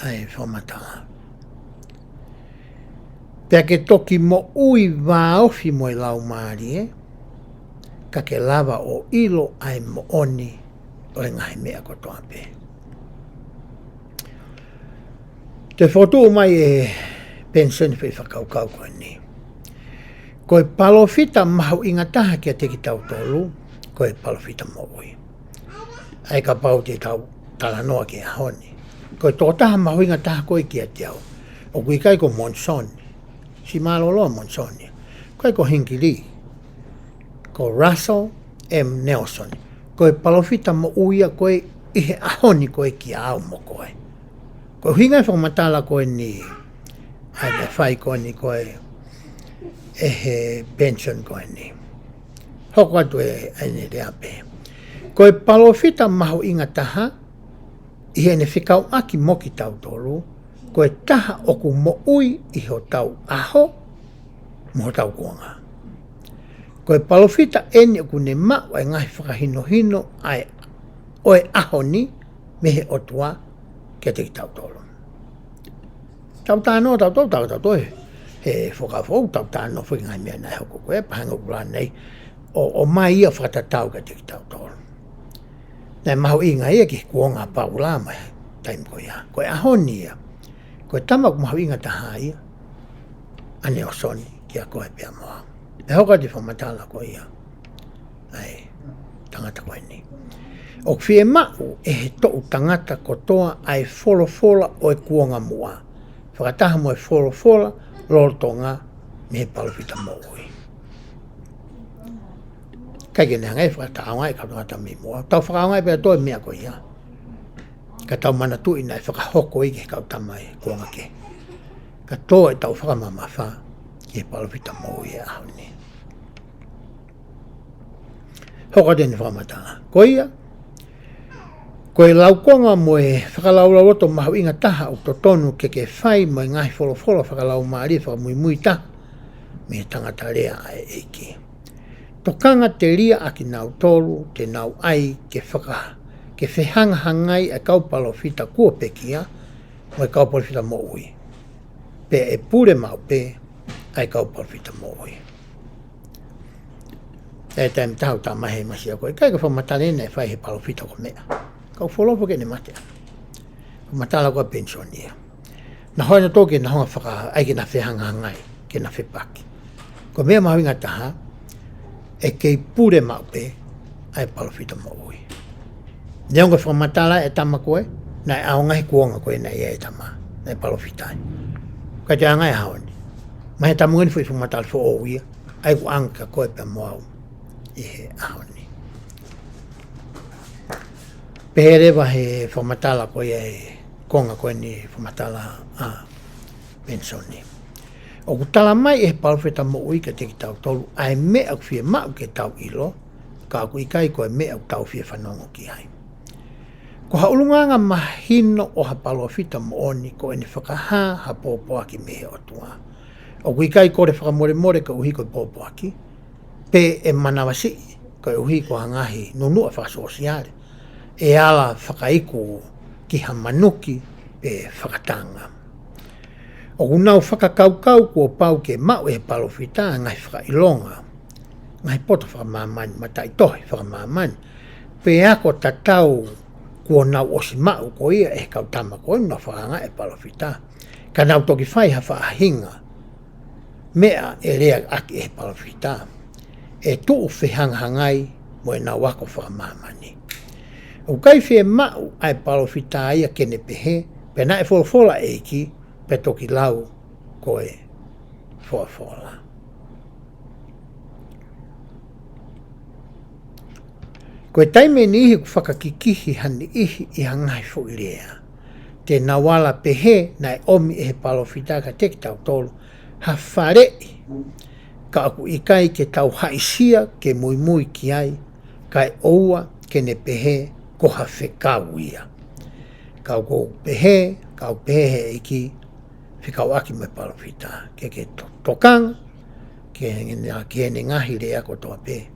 ai whamatala. Pea ke toki mo ui wāofi mo i lau maari e. Ka ke lava o ilo ai mo oni o le ngahi mea kotoa pe. Te whotu mai e Benson Faifekau koe ni. Koe palofita mahu ingataha kia te ki tau tolu, koe palofita mo ui. Ai ka pau te tau talanoa ki a honi. Koe tōtaha mahu ingataha koe kia te au. O kui kai ko Monsoni. Si maloloa Monsoni. Koe ko Hinkili. Ko Russell M. Nelson. Koe palofita mo uia koe ihe ahoni koe ki au mo koe. Koe hingai whamatala koe ni ai me whai koe ni koe he Benson koe ni. Hoko atu e aine rea pe. Koe palofita mahu ingataha i hene whikau aki moki tau tolu, koe taha oku mo ui i ho tau aho mo tau kuanga. Koe palofita eni oku ne mau ai ngahi whakahino hino ai oe aho ni mehe otua kia te ki tau tolu. Tau tāno, tau toi. He whakawhau, tau tāno whi ngai mea nai hoko koe, pahanga kura nei, o mai ia whakatatau kia te ki tau tolu. Nei mahu inga ia ki kuonga paula mai, taim koe ia. Koe ahoni ia. Koe tamaku mahu inga taha ia. Ane o soni, kia koe pia moa. E hoka te whamatala koe ia. Ai, tangata koe ni. O whie mau e he tou tangata kotoa ai wholofola o e kuonga mua. Whakataha mo e wholofola, lorotonga, me he palofita mo ui. Kai ke nehangai whakataonga e kautangata mi mua. Tau whakaonga e pia toi mea koe ia. Ka tau manatu ina e whakahoko i ke kautama e kuonga ke. Ka tō e tau whakamamawha ki he palofita mo ui e ahoni. Hoko tēne whakamata. Koe ia, koe laukonga mo e whakalauroto mahu inga taha o totonu ke whai mo e ngahi wholofolo whakalau maari whakamui taha me tangata rea ai eiki. Tokanga te ria aki nau tolu, te nau ai ke whehangahangai e kaupalofita kua pekia mo e kaupalofita mo ui. Pe e pure mau pe ai kaupalofita mo ui. E taim tau ta mahe masia koe, kai ka whamatalena e whai he palofita ko mea. Kau wholofo ke ne mate. Matala koe pensionia. Na hoi na tōke na honga whaka ai ke na whehangahangai, ke na whepaki. Ko mea mahuinga taha, e kei pure mau pe ai palofita mo ui. Neonga whamatala e tama koe, Nai au ngai kuonga koe nai e tama, nai palofitai. Ka te angai haoni. Mahe tamungani fui fumatal fo o ia, ai ku anka koe pe moau i he haoni. Peherewa he fumatala koe e konga koe ni fumatala a pensoni. O ku tala mai e palofita mo ui ka teki tau tolu, ai mea ku fie mau ke tau ilo, ka aku ikai koe mea ku tau fie whanongo ki hai. Ko haulunganga mahino o ha palofita mo oni ko ene whakaha ha pōpoaki mehe o tua. O ku ikai kore whakamore more ka uhi koe pōpoaki, pe e manawasi ka uhi ko hangahi nunua whakasosiare, e ala whakaiku ki hamanuki pe whakatanga. O kunau whakakaukau kua pau ke mau e palofita ngai whakailonga, ngai poto whakamamani, matai tohi whakamamani, pe ako tatau kua nau osi mau ko ia e kau tama koe no whakanga e palofita. Ka nau toki whai ha whaahinga, mea e rea aki e palofita, e tuu whihanghangai mo e nau wako whakamamani. O kai whi mau ai palofita ia kene pehe, pe na e wholafola eiki, pe toki lau koe wholafola. Koe taime ni ihi ku whakakikihi hani ihi i hangai fuilea. Te nawala pehe na e omi e he palofita ka teki tau tolu, ha wharei ka aku ikai ke tau haisia ke mui ki ai, ka e oua kene pehe ko ha whekau ia. Kau ko pehe, kau pehe he iki, whikau aki me palofita. Ke tokang, ke hene ngahi rea ko toa pe,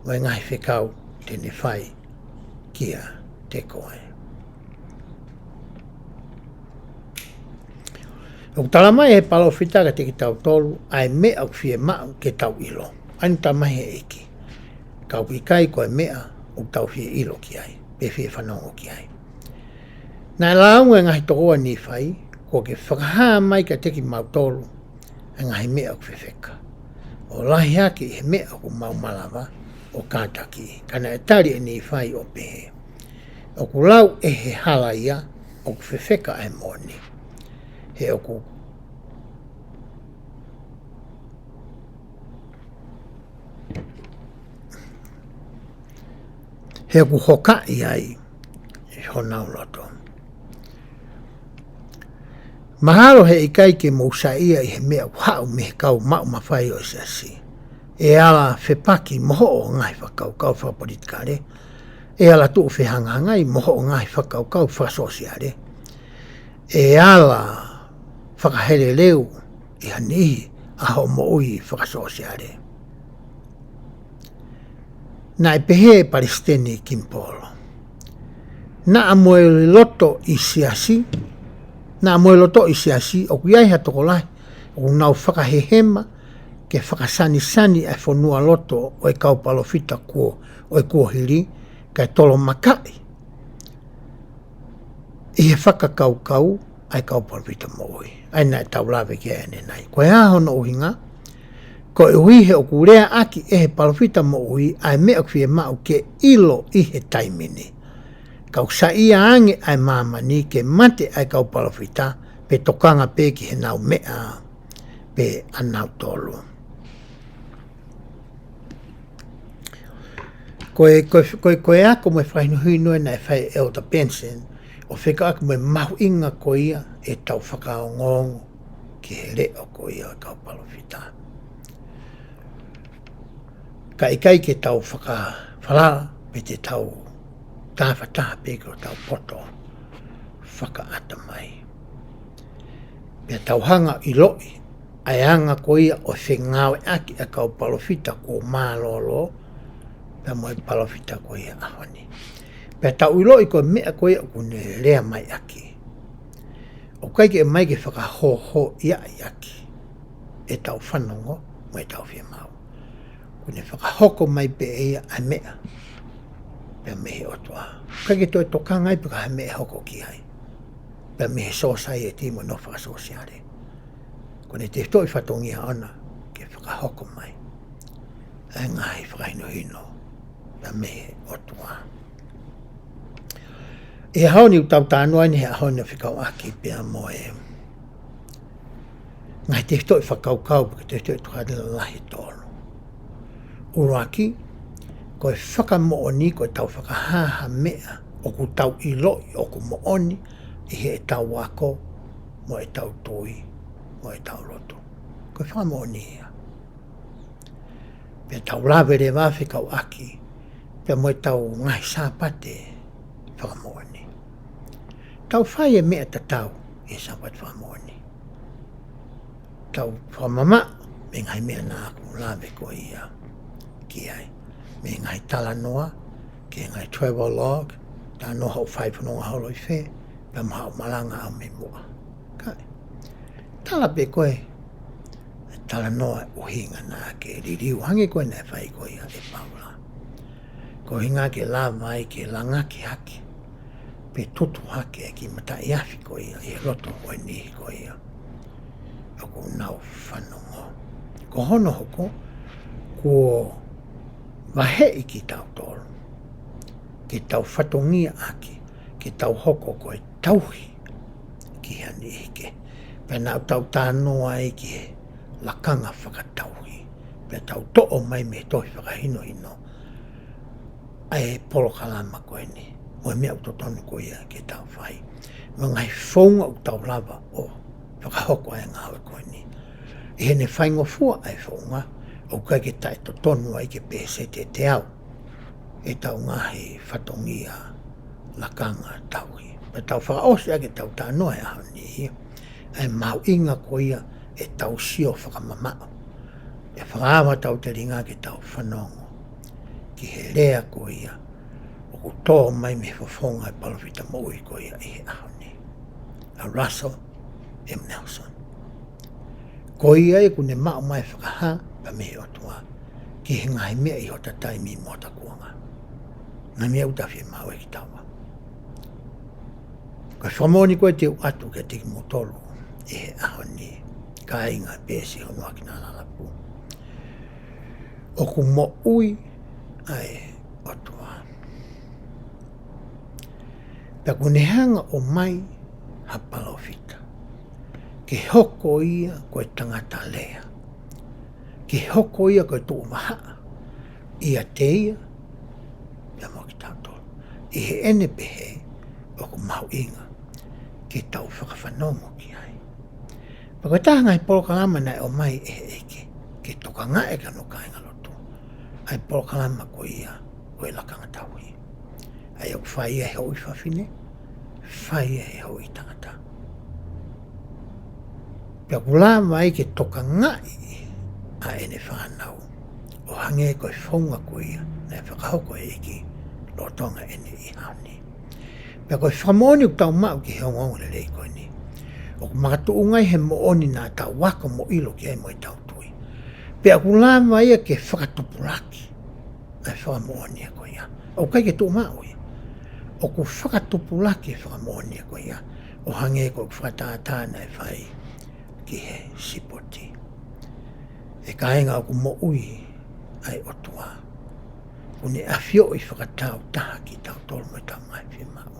mo e ngahi whekau tene whai kia te koe. O talamai he palofita ka teki tau tolu, ai mea au fie mau ke tau ilo. Ani tamai he eki. Kau ikai koe mea o tau fie ilo ki ai, pe fie whanongo ki ai. Nā launga e ngahi tokoa ni whai, ko ke whakahaa mai ka teki mau tolu, e ngahi mea au Faifekau. O lahi haki he mea au mau malawa, o kātaki, kana e tari e ni whai o pehe. O ku lau e he hala ia, o ku Faifekau e moni. He o ku hoka i ai, e honau loto. Mahalo he ikai ke mousa ia i he mea hau me kau mau mawhai o isasi. E ala whepaki moho o ngai whakau kau whaporitkare. E ala tuu whehangangai moho o ngai whakau kau whasosiare. E ala whakahere leu i hanihi aho mo ui whakasosiare. Na e pehe Palestini kimpolo. Na amoe loto i siasi, na amoe loto i siasi, o kuiai hatokolai, o nau whakahehema, ke whakasani-sani e whanua loto o e kau palofita kuo, o e kuohiri, kai tolo makai. I he whakakau-kau, ai kau palofita moui. Ai nai tau lawe ki ene nai. Koe ahono uhinga, ko e hui he o kurea aki e he palofita moui, ai mea kwhie mau ke ilo i he taimini. Kau sa ia ange ai mamani ke mate ai kau palofita, pe tokanga pe ki he nau mea, pe anau tolu. Koe ako me whainuhinu e nai whai elder pension, o whika ako me mahu inga ko ia e tau whakao ngongo ki he leo ko ia kau palofita. Ka ikai ke tau whakawhala pe te tau tāwhataha pe ko tau poto whakaata mai. Pea tau hanga i loi, ai anga ko ia o whengawe aki a kau palofita ko mālolo, pea moe palofita ko ia ahoni. Pea tau i loi ko mea ko ia kune lea mai aki. O kaike e mai ke whakahoho ia i aki, e tau whanongo mo e tau whia mau. Kune whakahoko mai pe ia ai mea, pea mehe otua. Kaike toi tokangai pe ka mea hoko ki hai. Pea mehe sosai e timo no whakasosiare. Kone te toi whatongia ona ke whakahoko mai. E ngai whakaino hino, pea mehe otua. E haoni utau tānoa ni hea haoni whikau aki pia mo ngai te hitoi whakaukau pika te hitoi tukadila lahi tōru. Uruaki, koe Fakamo'Oni, koe tau whakahaha mea o ku tau I loi o ku mo'oni I he e tau wako mo e tau Tauhi mo e tau roto. Koe Fakamo'Oni ia. Pea tau lawe re wā whikau aki, pea mo e tau ngai sāpate Fakamo'Oni. Tau whai e mea ta tau I sāpate Fakamo'Oni. Tau whamama me ngai mea nā aku lawe ko ia ki ai. Me ngai tala noa, ke ngai travel log, tā no hau whai whanonga hauroi whē, pea mahau malanga au me mua. Kai. Tala pe koe, tala noa uhinga nā ke ririu, hange koe nai whai koe ia e paula. Ko hinga ke la mai ke langa ki haki, pe tutu haki e ki mata I afi koe ia, I roto koe nihi koe ia. Ako nau whanongo. Ko hono hoko, ko wahei ki tau tolu. Ke tau whatongia aki, ke tau hoko koe tauhi ki hani ike. Pena tau tānoa e ki lakanga whakatauhi. Pena tau to'o mai me tohi whakahino hino. Ai polo kalama koe ni. Moe mea utotonu koe ia ke tau whai. Ngai whaunga u tau lava o whakahoko ai ngā hawe koe ni. I hene whaingo fua ai whaunga, o kai ke tai to tonu ai ke pese te au. E tau ngahi whatongia lakanga tauhi. Pe tau whakaosi ake tau tānoa e aho ni. Ai mau inga ko ia e tau sio whakamamao. E whakaawa tau te ringa ke tau whanongo. Ki he rea ko ia. O ku tō mai me whawhonga e palawhita moui ko ia I he aho ni. A Russell M. Nelson. Ko ia e kune mao mai whakaha pa me otua. Ki he ngai mea I hota tai mi mota kuanga. Ngai mea utawhi mau e ki tawa. Ka whamoni koe te atu ke tiki motolo I he aho ni. Ka inga pēsi honua ki nā lalapu. O ku mo ui ai otua. Pea kune hanga o mai hapalofita. Ke hoko ia koe tangata lea. Ke hoko ia koe tō maha. Ia te ia, pia mo ki tau tō. I he ene pehe o ku mau inga. Ke tau whakawhanongo ki ai. Pa koe taha ngai polo kalama nai o mai e eke. Ke toka ngā e ka no kāinga loto. Ai polo kalama ko ia koe lakanga tauhi. Ai au whai e hau I whawhine. Whai e hau I tangata. Pea kula mai ke toka ngai a ene whanau. O hange koe whaunga koe ia. Nei whakahoko e eki lotonga ene I hauni. Pea koe whamoni u tau mau ki heongongo le rei koe ni. O ku makatu ungai he mo'oni nā tau wako mo ilo ki ai mo I tau tui. Pea kula mai ke whakatupuraki. Ai whakamo'oni e koe ia. O kai ke tō mau ia. O ku whakatupuraki e whakamo'oni e koe ia. O hange koe whakatātāna e whai. Ki he sipoti. E kāinga o ku mo ui ai otua. Kune awhio I whakatau taha ki tau tolu mai tau mai whimau.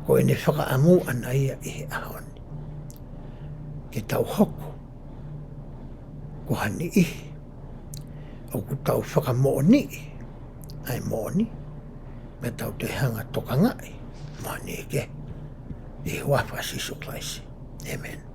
Ko ene whakaamu ana ia I he ahoni. Ke tau hoko. Ko hani ihi. O ku tau whakamo'oni. Ai mo'oni. Me tau te hanga toka ngai. Mani eke. I hua whakasiso klaisi. Amen.